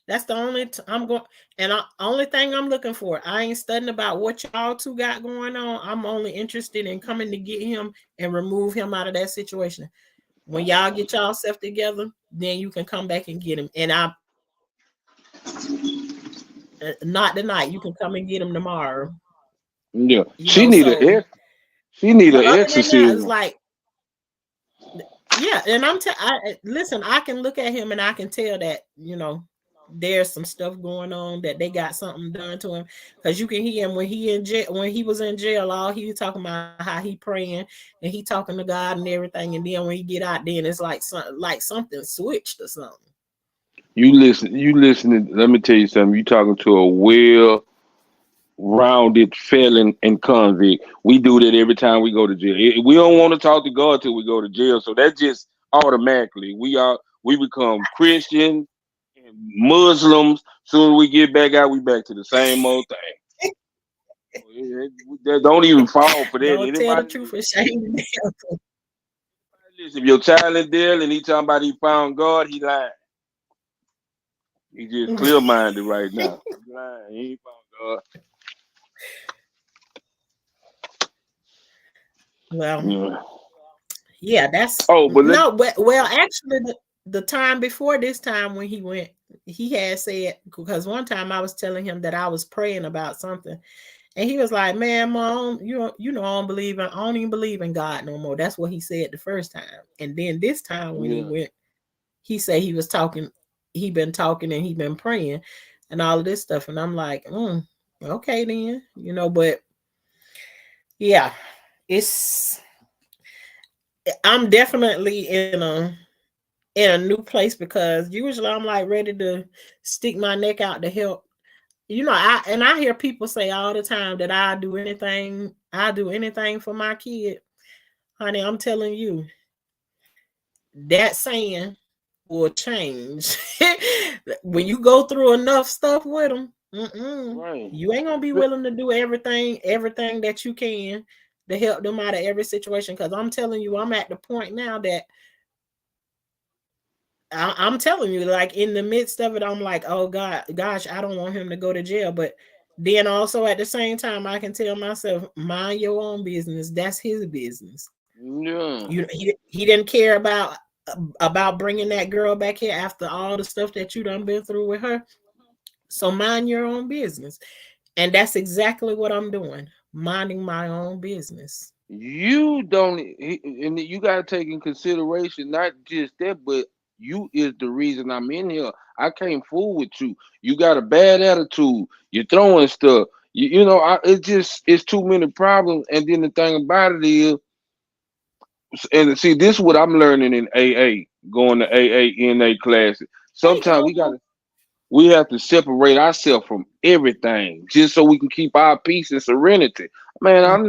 that's the only I'm going, and only thing I'm looking for. I ain't studying about what y'all two got going on. I'm only interested in coming to get him and remove him out of that situation. When y'all get y'all self together, then you can come back and get him. And not tonight. You can come and get him tomorrow. Yeah. You know, so She need but an other than that, it's exorcism. like, yeah, and listen, I can look at him and I can tell that, there's some stuff going on that they got something done to him because you can hear him when he was in jail, all he was talking about how he praying and he talking to God and everything, and then when he get out, then it's like something switched or something. You listening, let me tell you something. You talking to a well rounded felon and convict. We do that every time we go to jail. We don't want to talk to God till we go to jail. So that's just automatically we become Christian Muslims. Soon as we get back out, we back to the same old thing. Don't even fall for that. Don't tell the Anybody truth for shame. listen, if your child is there and he talking about he found God, he lying. He just clear minded right now. He lying. He ain't found God. Well, Yeah. yeah, that's Oh, but let no. Well, actually, the time before this time when he went, he had said, because one time I was telling him that I was praying about something, and he was like, "Man, Mom, I don't believe I don't even believe in God no more." That's what he said the first time, and then this time when he yeah. went, he said he was talking, he been talking and he been praying, and all of this stuff, and I'm like, okay then, but yeah, it's I'm definitely in a new place because usually I'm like ready to stick my neck out to help. I hear people say all the time that I do anything for my kid. Honey, I'm telling you, that saying will change. When you go through enough stuff with them, Right. you ain't gonna be willing to do everything that you can to help them out of every situation. Because I'm telling you, I'm at the point now that I'm telling you, like in the midst of it, I'm like, oh God, gosh, I don't want him to go to jail. But then also at the same time, I can tell myself, mind your own business. That's his business. Yeah. He didn't care about bringing that girl back here after all the stuff that you done been through with her. So mind your own business, and that's exactly what I'm doing, minding my own business. You don't, and you gotta take in consideration not just that, but you is the reason I'm in here. I can't fool with you. You got a bad attitude. You're throwing stuff. It's too many problems. And then the thing about it is, and see, this is what I'm learning in AA, going to AANA classes. Hey, Sometimes we have to separate ourselves from everything just so we can keep our peace and serenity. Man, I'm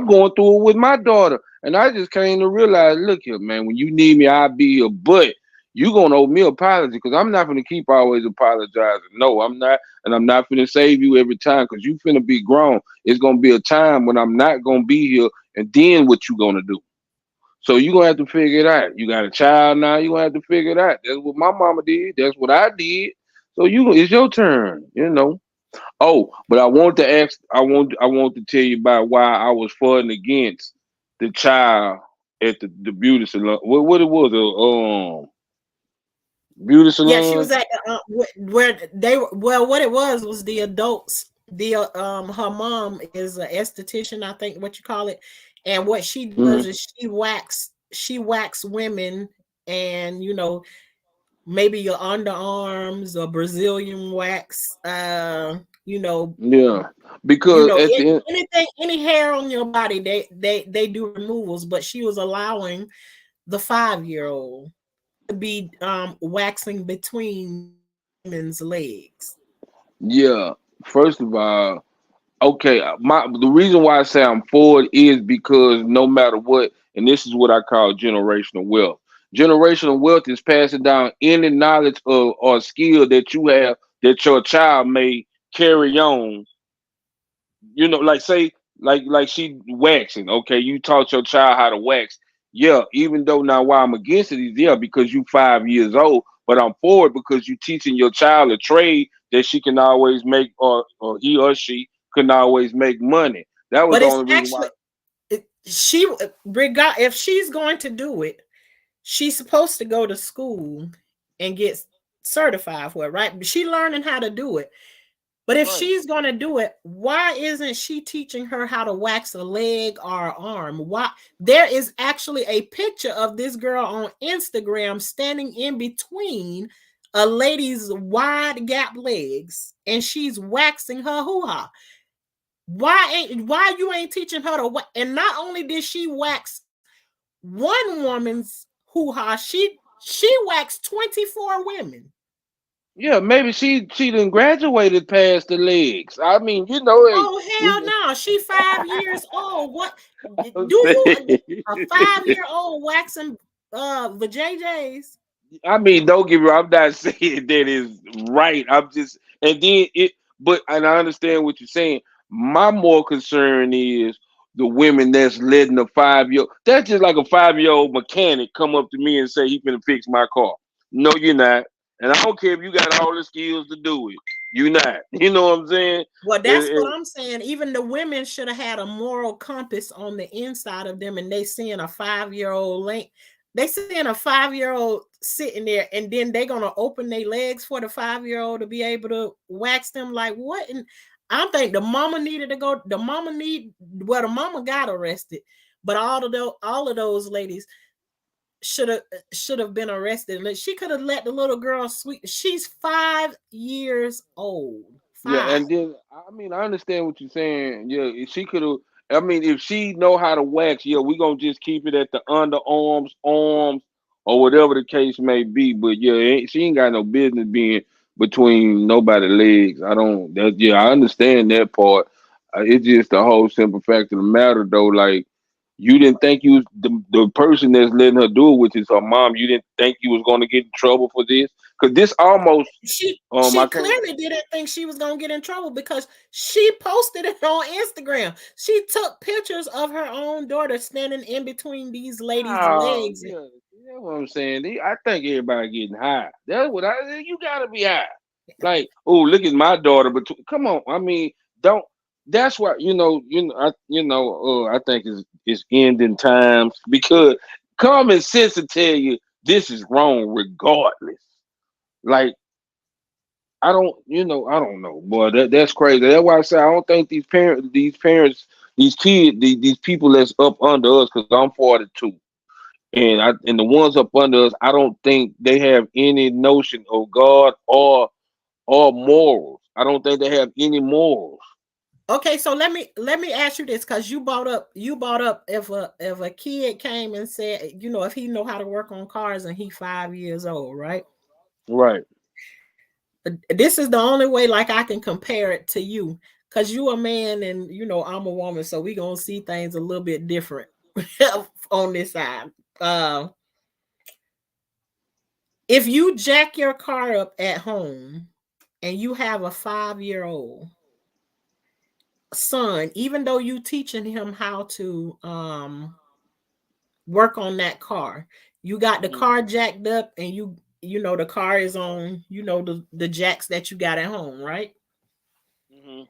going through it with my daughter. And I just came to realize, look here, man, when you need me, I'll be here. But you gonna owe me an apology because I'm not gonna keep always apologizing. No, I'm not, and I'm not gonna save you every time because you finna be grown. It's gonna be a time when I'm not gonna be here, and then what you gonna do? So you gonna have to figure it out. You got a child now. You gonna have to figure it out. That's what my mama did. That's what I did. So it's your turn. Oh, but I want to ask. I want to tell you about why I was for and against the child at the beauty salon. What it was beauty yeah, she salon. was at where they were. Well, what it was the adults. The her mom is an esthetician, I think what you call it, and what she does Mm-hmm. is she wax women, and maybe your underarms or Brazilian wax, you know, Yeah, because at the end, anything, any hair on your body, they do removals. But she was allowing the 5-year-old to be waxing between women's legs. yeah. First of all, okay, the reason why I say I'm for it is because no matter what, and this is what I call generational wealth. Generational wealth is passing down any knowledge or skill that you have that your child may carry on. Like say, like she waxing. Okay, you taught your child how to wax. Yeah, even though now why I'm against it is because you 5 years old, but I'm for it because you teaching your child a trade that she can always make, or he or she can always make money. That was But the it's only reason why. actually she regard if she's going to do it, she's supposed to go to school and get certified for it, right? She learning how to do it. But if Right. she's going to do it, why isn't she teaching her how to wax a leg or an arm? Why? There is actually a picture of this girl on Instagram standing in between a lady's wide gap legs, and she's waxing her hoo-ha. Why you ain't teaching her to wax? And not only did she wax one woman's hoo-ha, she waxed 24 women. Yeah, maybe she done graduated past the legs. I mean, hey, Oh we. hell no! She 5 years old. What do you a 5-year-old waxing vajayjays? I mean, don't get me wrong. I'm not saying that is right. I'm just, and then it, but, and I understand what you're saying. My more concern is the women that's letting a 5 year. That's just like a 5 year old mechanic come up to me and say he finna fix my car. No, you're not. And I don't care if you got all the skills to do it. You not. You know what I'm saying? Well, that's what I'm saying. Even the women should have had a moral compass on the inside of them, and they seeing a 5-year-old they seeing a 5-year-old sitting there, and then they gonna open their legs for the 5-year-old to be able to wax them. Like what? And I think the mama needed to go. The mama got arrested, but all of those ladies should have been arrested. She could have let the little girl sweet. She's 5 years old. Yeah, 5. and then I mean I understand what you're saying. Yeah, if she could have. I mean, if she know how to wax, yeah, we gonna just keep it at the underarms, arms, or whatever the case may be. But yeah, she ain't got no business being between nobody's legs. I don't. That, yeah, I understand that part. It's just the whole simple fact of the matter, though. Like you didn't think you was the person that's letting her do it, which is her mom. You didn't think you was gonna get in trouble for this because this almost. She I can't. clearly didn't think she was gonna get in trouble because she posted it on Instagram. She took pictures of her own daughter standing in between these ladies' Oh, legs. yeah, that's what I'm saying. I think everybody getting high. That's what I. You gotta be high. Like, oh, look at my daughter. But come on, I mean, don't. That's why I think it's ending times because common sense will tell you this is wrong regardless. Like, I don't know, boy. That's crazy. That's why I say I don't think these parents, these kids, these people that's up under us, because I'm 42. And the ones up under us, I don't think they have any notion of God or morals. I don't think they have any morals. Okay, so let me ask you this because you brought up if a kid came and said, if he know how to work on cars and he 5 years old, right? Right. This is the only way like I can compare it to you because you a man and I'm a woman, so we gonna see things a little bit different on this side. Uh, if you jack your car up at home and you have a 5-year-old son, even though you teaching him how to work on that car, you got the Mhm. car jacked up and the car is on the jacks that you got at home, right? Mhm.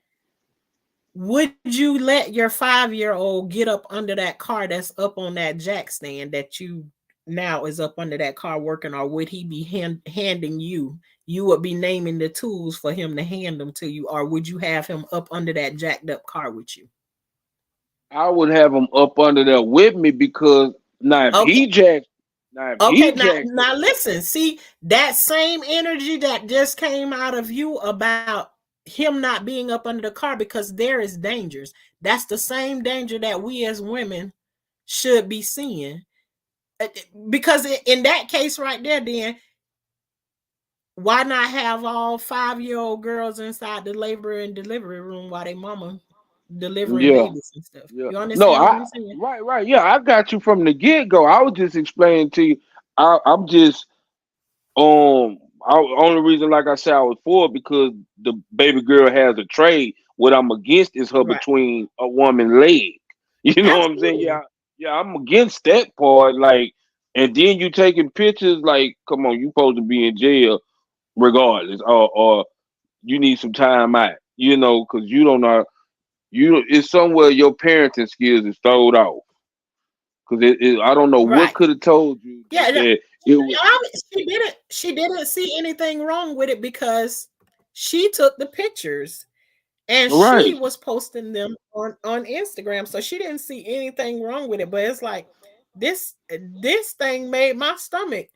Would you let your 5-year-old get up under that car that's up on that jack stand that you now is up under that car working, or would he be handing you? You would be naming the tools for him to hand them to you, or would you have him up under that jacked up car with you? I would have him up under there with me because Okay. now if Okay, he now jacks now listen, see that same energy that just came out of you about him not being up under the car because there is dangers. That's the same danger that we as women should be seeing. Because in that case right there, then why not have all 5-year-old girls inside the labor and delivery room while they mama delivering yeah, babies and stuff? yeah. You No, understand what I I'm saying? right. Yeah, I got you from the get go. I was just explaining to you. I'm just only reason, like I said, I was for it because the baby girl has a trade. What I'm against is her Right. between a woman leg. You know what I'm saying? Absolutely. Yeah, yeah, I'm against that part. Like, and then you taking pictures. Like, come on, you supposed to be in jail regardless, or you need some time out. You know, because you don't know. It's somewhere your parenting skills is throwed off. Because I don't know what Right. could have told you Yeah. that it was She didn't see anything wrong with it because she took the pictures and she right. was posting them on Instagram. So she didn't see anything wrong with it. But it's like this thing made my stomach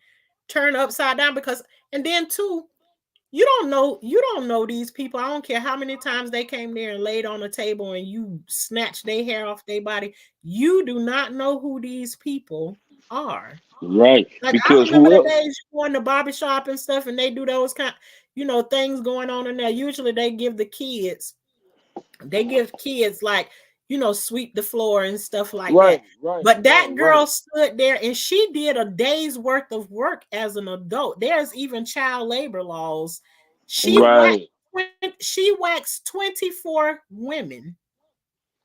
turn upside down because and then too, you don't know these people. I don't care how many times they came there and laid on the table and you snatched their hair off their body. You do not know who these people are. Right, Like I because remember the whoever, days you go in the barbershop and stuff, and they do those things going on in there. Usually they give kids like sweep the floor and stuff like Right, that. right, But right, that right, girl stood there and she did a day's worth of work as an adult. There's even child labor laws. She waxed right. she waxed 24 women.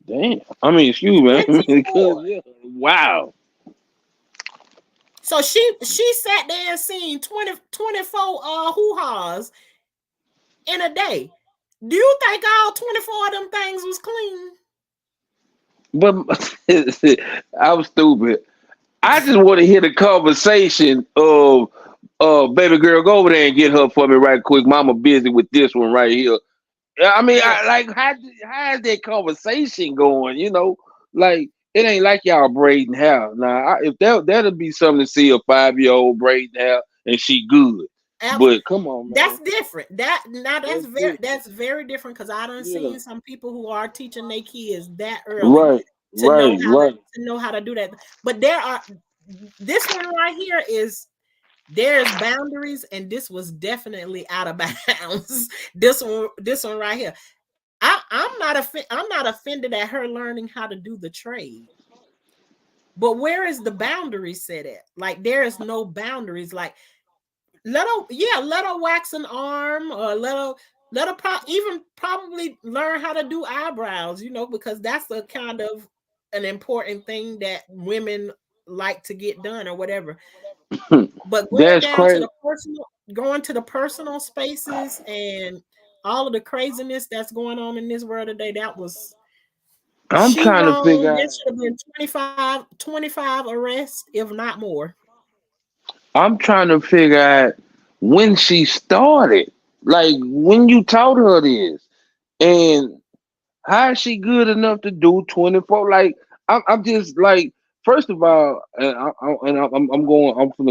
Damn. I mean, excuse me. I mean, 24. yeah. Wow. So she sat there and seen 24 hoo-has in a day. Do you think all 24 of them things was clean? But I was stupid. I just want to hear the conversation of baby girl, go over there and get her for me right quick. Mama busy with this one right here. Yeah, I mean, Yeah. how is that conversation going? Like it ain't like y'all braiding hair. Now, if that'll be something to see a 5-year-old braiding hair and she good. But come on, That's man, different. that's That's different. very different because I done Yeah, seen some people who are teaching their kids that early right, to know right, how to right. do that. But this one right here is there's boundaries, and this was definitely out of bounds. This one right here. I'm not offended at her learning how to do the trade. But where is the boundary set at? Like there is no boundaries. Like let her wax an arm, or let her even probably learn how to do eyebrows, because that's a kind of an important thing that women like to get done or whatever. But That's crazy. going to the personal spaces and all of the craziness that's going on in this world today, that was I'm she trying to figure wrong. There out. should have been 25 arrests, if not more. I'm trying to figure out when she started. Like when you taught her this, and how is she good enough to do 24? Like I'm just like, first of all, I'm gonna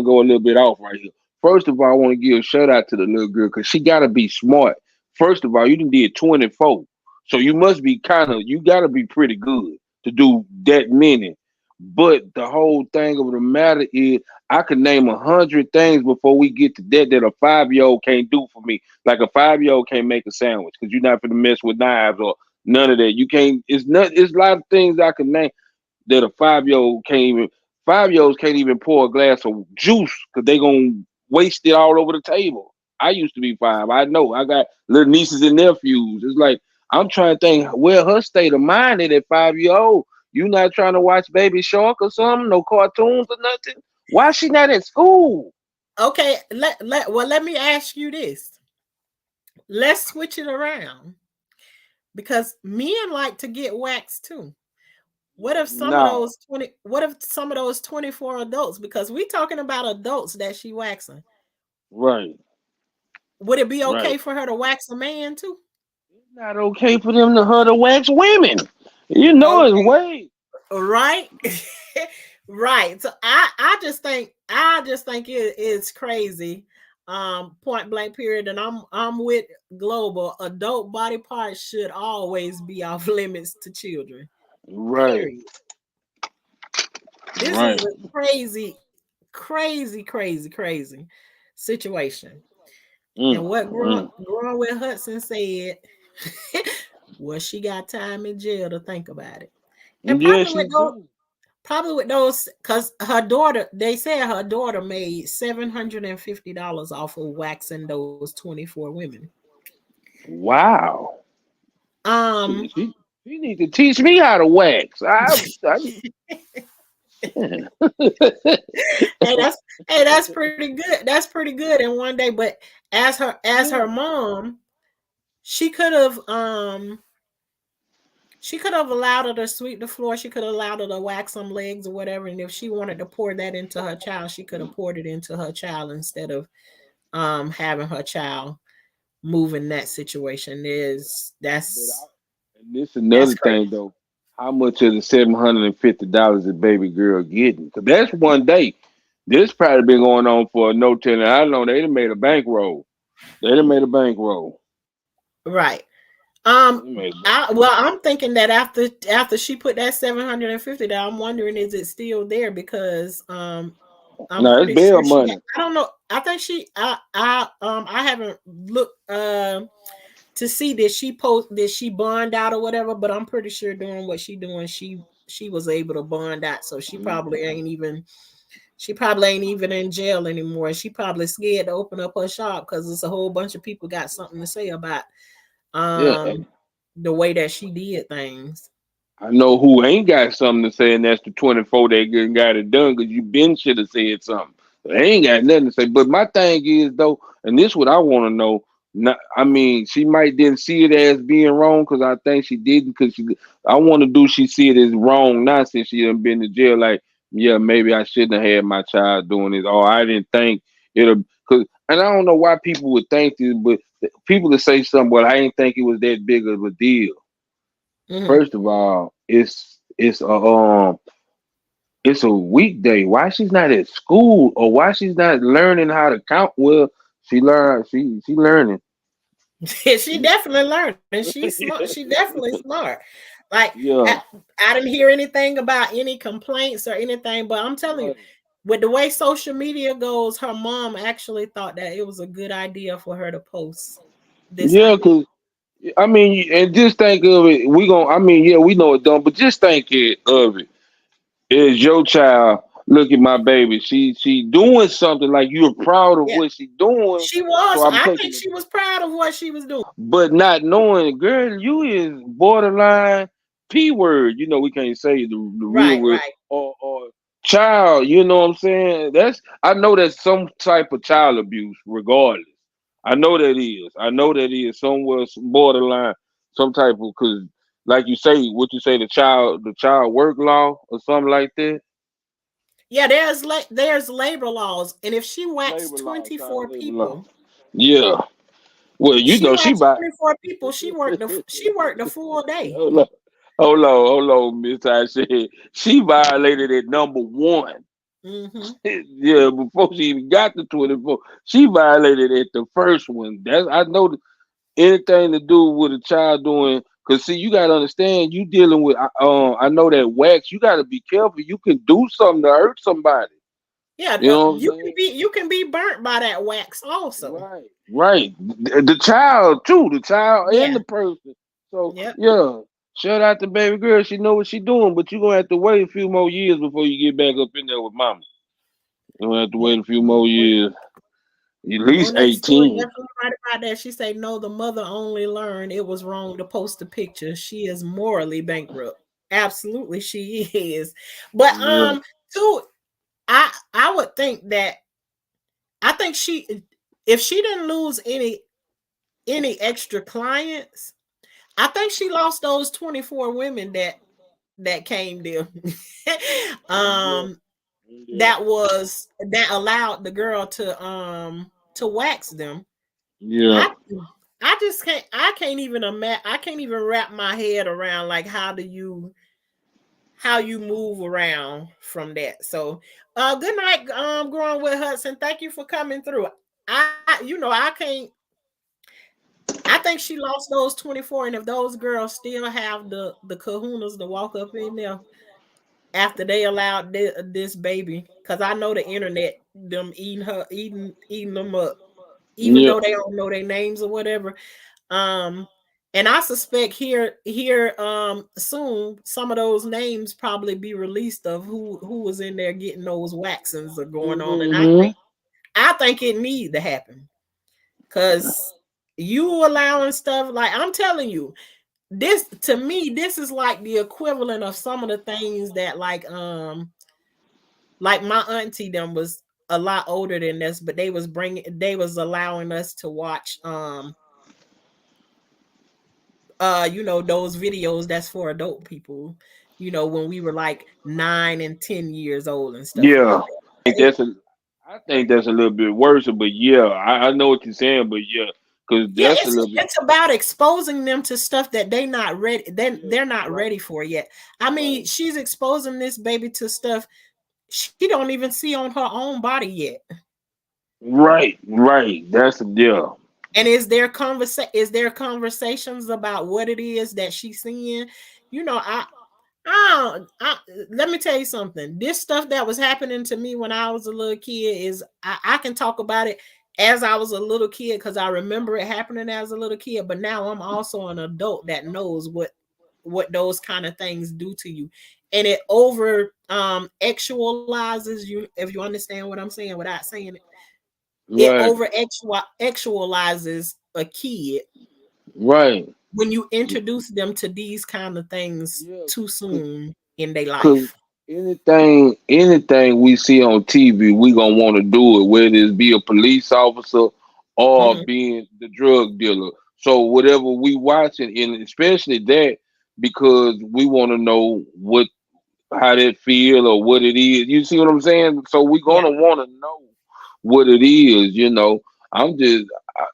go a little bit off right here. First of all, I want to give a shout out to the little girl because she gotta be smart. First of all, you done did 24, so you must be you gotta be pretty good to do that many. But the whole thing of the matter is, I could name 100 things before we get to that a 5-year-old can't do for me. Like a 5-year-old can't make a sandwich because you're not gonna mess with knives or none of that. You can't. It's not. It's a lot of things I can name that a 5-year-old can't even. 5-year-olds can't even pour a glass of juice because they gonna waste it all over the table. I used to be 5. I know. I got little nieces and nephews. It's like I'm trying to think where her state of mind is at 5 year old. You not trying to watch Baby Shark or something? No cartoons or nothing? Why she not at school? Okay, let me ask you this. Let's switch it around because men like to get waxed too. No. What if some of those 24 adults, because we talking about adults that she waxing, Right. would it be Right. okay for her to wax a man too? It's not okay for them to her to wax women. You know it's Okay. way. Right. Right. So I just think it's crazy. Point blank period. And I'm with Global. Adult body parts should always be off limits to children. Right. Period. This Right. is a crazy, crazy, crazy, crazy situation. Mm, And what mm. growing with Hudson said, well, she got time in jail to think about it. And Yeah, she do. probably with those, because her daughter, they said her daughter made $750 off of waxing those 24 women. Wow. Um, She need to teach me how to wax. that's pretty good. That's pretty good in one day. But as her mom, she could have allowed her to sweep the floor. She could have allowed her to wax some legs or whatever. And if she wanted to pour that into her child, she could have poured it into her child instead of having her child move in that situation. Is But that's and this that's another crazy. thing though. How much of the $750 the baby girl getting? Because that's one day. This probably been going on for no telling. I don't know. They done made a bankroll. They done made a bankroll. Right. They made I'm thinking that after she put that $750, I'm wondering is it still there because I'm no, it's pretty bail sure she money. I don't know. I think I haven't looked to see did she bond out or whatever, but I'm pretty sure doing what she doing, she was able to bond out. So she probably ain't even in jail anymore. She probably scared to open up her shop because it's a whole bunch of people got something to say about Yeah, um the way that she did things. I know who ain't got something to say, and that's the 24 that got it done because you been should have said something. They ain't got nothing to say. But my thing is though, and this what I want to know. Not, I mean, she might didn't see it as being wrong because I think she didn't. Because I want to do. She see it as wrong now since she done been to jail. Like, yeah, maybe I shouldn't have had my child doing this. Or I didn't think it'll. Cause, and I don't know why people would think this, but people that say something. Well, I didn't think it was that big of a deal. Hmm. First of all, it's a weekday. Why she's not at school or why she's not learning how to count? Well, she learning. She definitely learned, and she's smart. She definitely smart. Like Yeah. I didn't hear anything about any complaints or anything, but I'm telling you, Right. with the way social media goes, her mom actually thought that it was a good idea for her to post this Yeah, out. cause I mean, and just think of it. We gon' I mean, yeah, we know it done, but just think of it. Is your child? Look at my baby. She doing something like you're proud of Yeah, what she doing. she So was. I'm I taking think it. she was proud of what she was doing. But not knowing, girl, you is borderline P word. You know, we can't say the real Right, word right. or child. You know what I'm saying? I know that's some type of child abuse, regardless. I know that is. I know that is somewhere borderline, some type of because, like you say, what you say, the child work law or something like that. Yeah, there's labor laws, and if she waxed Labor law, child 24 labor law. people, Yeah. Well, you she know, she waxed by 24 people. She worked the full day. hold on, hold on, Miss I said she violated at number one. Hmm. Yeah, before she even got to 24, she violated at the first one. That's I know anything to do with a child doing. Cause see, you gotta understand, you dealing with. I know that wax. You gotta be careful. You can do something to hurt somebody. Yeah, You know what I'm saying? you can be burnt by that wax also. Right, right. The child too, the child and Yeah. the person. So Yep. yeah, shout out to baby girl. She know what she doing, but you gonna have to wait a few more years before you get back up in there with mama. You gonna have to Yep. wait a few more years, at least Monet Stewart 18. definitely right about that. She said, "No, the mother only learned it was wrong to post a picture. She is morally bankrupt. Absolutely, she is. But Yeah, too, I would think that I think she if she didn't lose any extra clients, I think she lost those 24 women that came there. yeah, um yeah, that allowed the girl to wax them. yeah. I I just can't even imagine. I can't even wrap my head around like how you move around from that. So good night, growing with Hudson. Thank you for coming through. I can't. I think she lost those 24, and if those girls still have the kahunas to walk up in there after they allowed this baby, because I know the internet them eating them up, even Yeah. though they don't know their names or whatever. Um, and I suspect here soon some of those names probably be released of who was in there getting those waxings are going on, and Hmm. I think it need to happen because you allowing stuff like I'm telling you this to me this is like the equivalent of some of the things that like my auntie them was a lot older than this, but they was allowing us to watch those videos that's for adult people, when we were like 9 and 10 years old and stuff Yeah. like that. I think that's a, I think that's a little bit worse, but yeah, I know what you're saying, but yeah, because Yeah, that's a it's little bit. it's about exposing them to stuff that they not ready Yeah. they're not Right. ready for yet. I mean, Right. she's exposing this baby to stuff she don't even see on her own body yet. Right. Right. That's a deal. And is there conversations about what it is that she's seeing? You know, let me tell you something. This stuff that was happening to me when I was a little kid is I can talk about it as I was a little kid, because I remember it happening as a little kid, but now I'm also an adult that knows what those kind of things do to you. And it over actualizes you, if you understand what I'm saying without saying it. It Right. over actualizes a kid Right. when you introduce them to these kind of things Yeah. too soon in their Cause life. anything we see on TV, we gonna want to do it, whether it's be a police officer or Hmm. being the drug dealer. So whatever we watching, and especially that, because we want to know what how that feel or what it is. You see what I'm saying? So we Yeah. gonna want to know what it is. I'm just,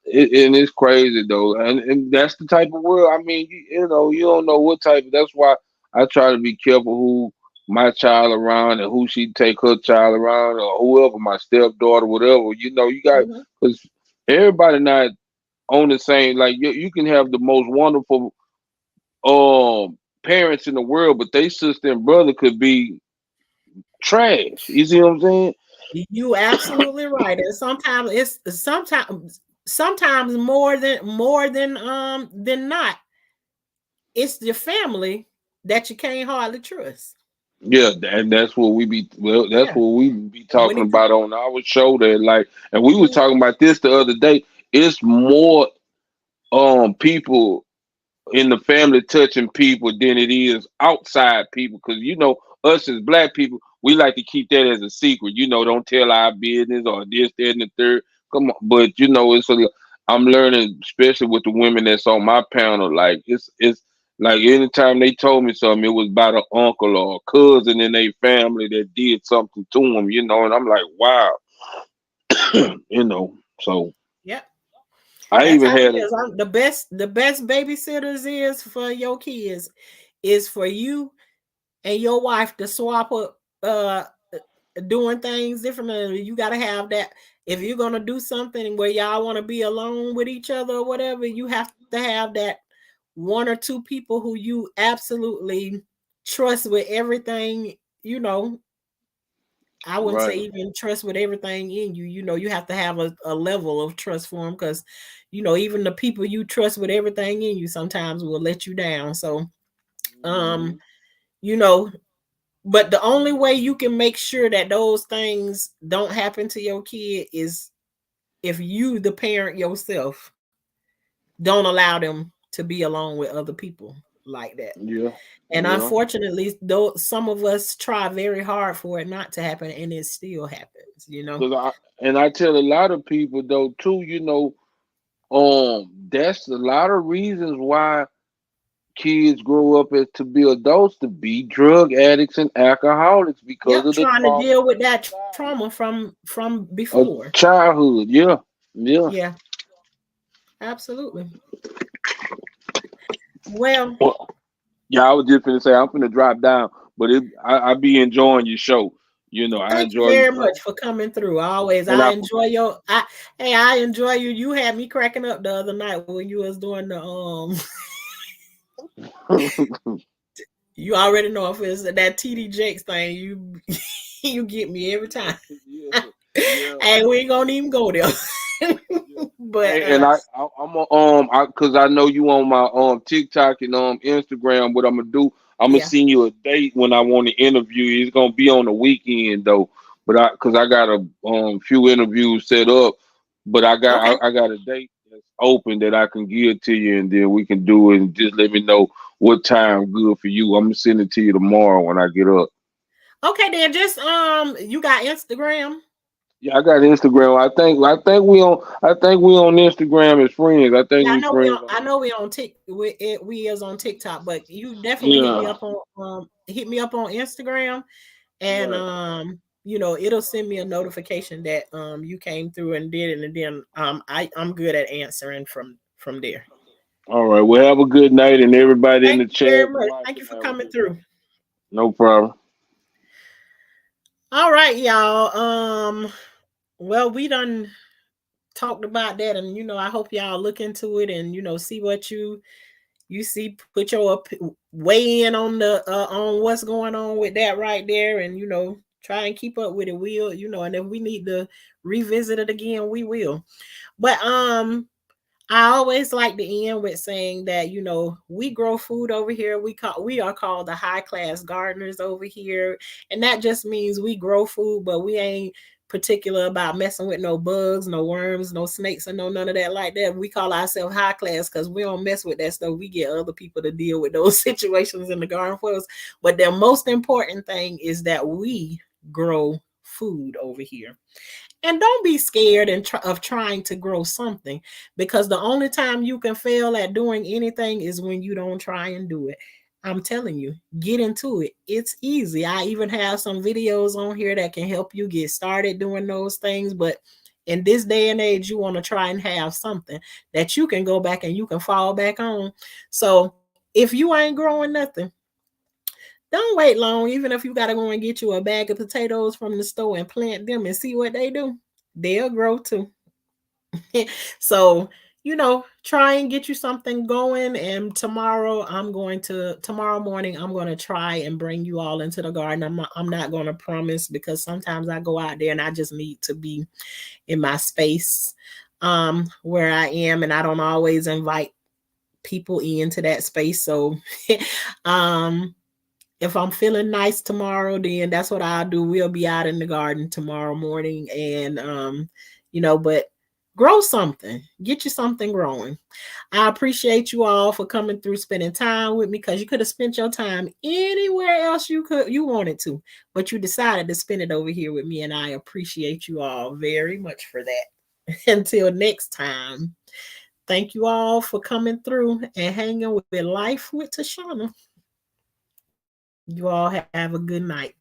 and it's crazy though, and that's the type of world. I mean, you don't know what type. That's why I try to be careful who my child around and who she take her child around or whoever, my stepdaughter, whatever. You got Hmm. because everybody not on the same. Like you can have the most wonderful parents in the world, but they sister and brother could be trash. You see what I'm saying? You absolutely right. And sometimes more than not, it's your family that you can't hardly trust. Yeah, and that's what we be. Well, that's Yeah. what we be When talking it comes. about on our show. There, like, and we was Mhm. talking about this the other day. It's more people in the family touching people than it is outside people. Because us as black people, we like to keep that as a secret. Don't tell our business or this, that, and the third. Come on, but I'm learning, especially with the women that's on my panel. Like it's like anytime they told me something, it was about an uncle or a cousin in their family that did something to them. And I'm like, wow, So Yep. I That's even how it had a is. The best babysitters is for your kids is for you and your wife to swap up doing things differently. You gotta have that. If you're gonna do something where y'all want to be alone with each other or whatever, you have to have that one or two people who you absolutely trust with everything, you know. I wouldn't say right. even trust with everything in you. You have to have a level of trust for them because, even the people you trust with everything in you sometimes will let you down. So, um, Mhm. you know, but the only way you can make sure that those things don't happen to your kid is if you, the parent yourself, don't allow them to be alone with other people like that. Yeah, And yeah. unfortunately, though some of us try very hard for it not to happen, and it still happens. I tell a lot of people though too. That's a lot of reasons why kids grow up as to be adults to be drug addicts and alcoholics because Yep, of the trying to trauma deal of with their that trauma from of before. childhood. Yeah, yeah. Yeah, absolutely. Well, Well, yeah, I was just gonna say I'm gonna drop down, but I be enjoying your show. I thank you enjoy your very much show, for coming through. Always, and I I. enjoy your. I enjoy you. You had me cracking up the other night when you was doing the You already know if it's that TD Jakes thing. You you get me every time. Yeah, yeah. And we ain't gonna even go there. Yeah. But And I'm a, cause I know you on my TikTok and Instagram. What I'm gonna do, I'm gonna yeah. send you a date when I want to interview you. It's gonna be on the weekend though, but cause I got a few interviews set up, but Okay. I got a date that's open that I can give to you, and then we can do it. And just let me know what time good for you. I'm gonna send it to you tomorrow when I get up. Okay, then just you got Instagram. Yeah, I got Instagram. I think we on Instagram as friends. I think Yeah, I we know we on. friends on I there. know we on Tik. We is on TikTok, but you definitely Yeah. hit me up on Instagram, and Right. it'll send me a notification that you came through and did it, and then I'm good at answering from there. All right. Well, have a good night, and everybody in Thank the you very chat and much. Thank you watching, for have a coming good night. through. No problem. All right, y'all. Well, we done talked about that, and I hope y'all look into it and see what you see, put your weigh in on the on what's going on with that right there, and try and keep up with it. We'll, and if we need to revisit it again, we will. But I always like to end with saying that, we grow food over here. We are called the high class gardeners over here. And that just means we grow food, but we ain't particular about messing with no bugs, no worms, no snakes, and no none of that like that. We call ourselves high class because we don't mess with that stuff. We get other people to deal with those situations in the garden for us. But the most important thing is that we grow food over here. And don't be scared of trying to grow something, because the only time you can fail at doing anything is when you don't try and do it. I'm telling you, get into it. It's easy. I even have some videos on here that can help you get started doing those things. But in this day and age, you want to try and have something that you can go back and you can fall back on. So if you ain't growing nothing, don't wait long. Even if you got to go and get you a bag of potatoes from the store and plant them and see what they do, they'll grow too. So, try and get you something going. And tomorrow morning, I'm going to try and bring you all into the garden. I'm not going to promise, because sometimes I go out there and I just need to be in my space where I am. And I don't always invite people into that space. So, if I'm feeling nice tomorrow, then that's what I'll do. We'll be out in the garden tomorrow morning, and but grow something. Get you something growing. I appreciate you all for coming through, spending time with me, because you could have spent your time anywhere else you wanted to, but you decided to spend it over here with me, and I appreciate you all very much for that. Until next time, thank you all for coming through and hanging with Life with Tashana. You all have a good night.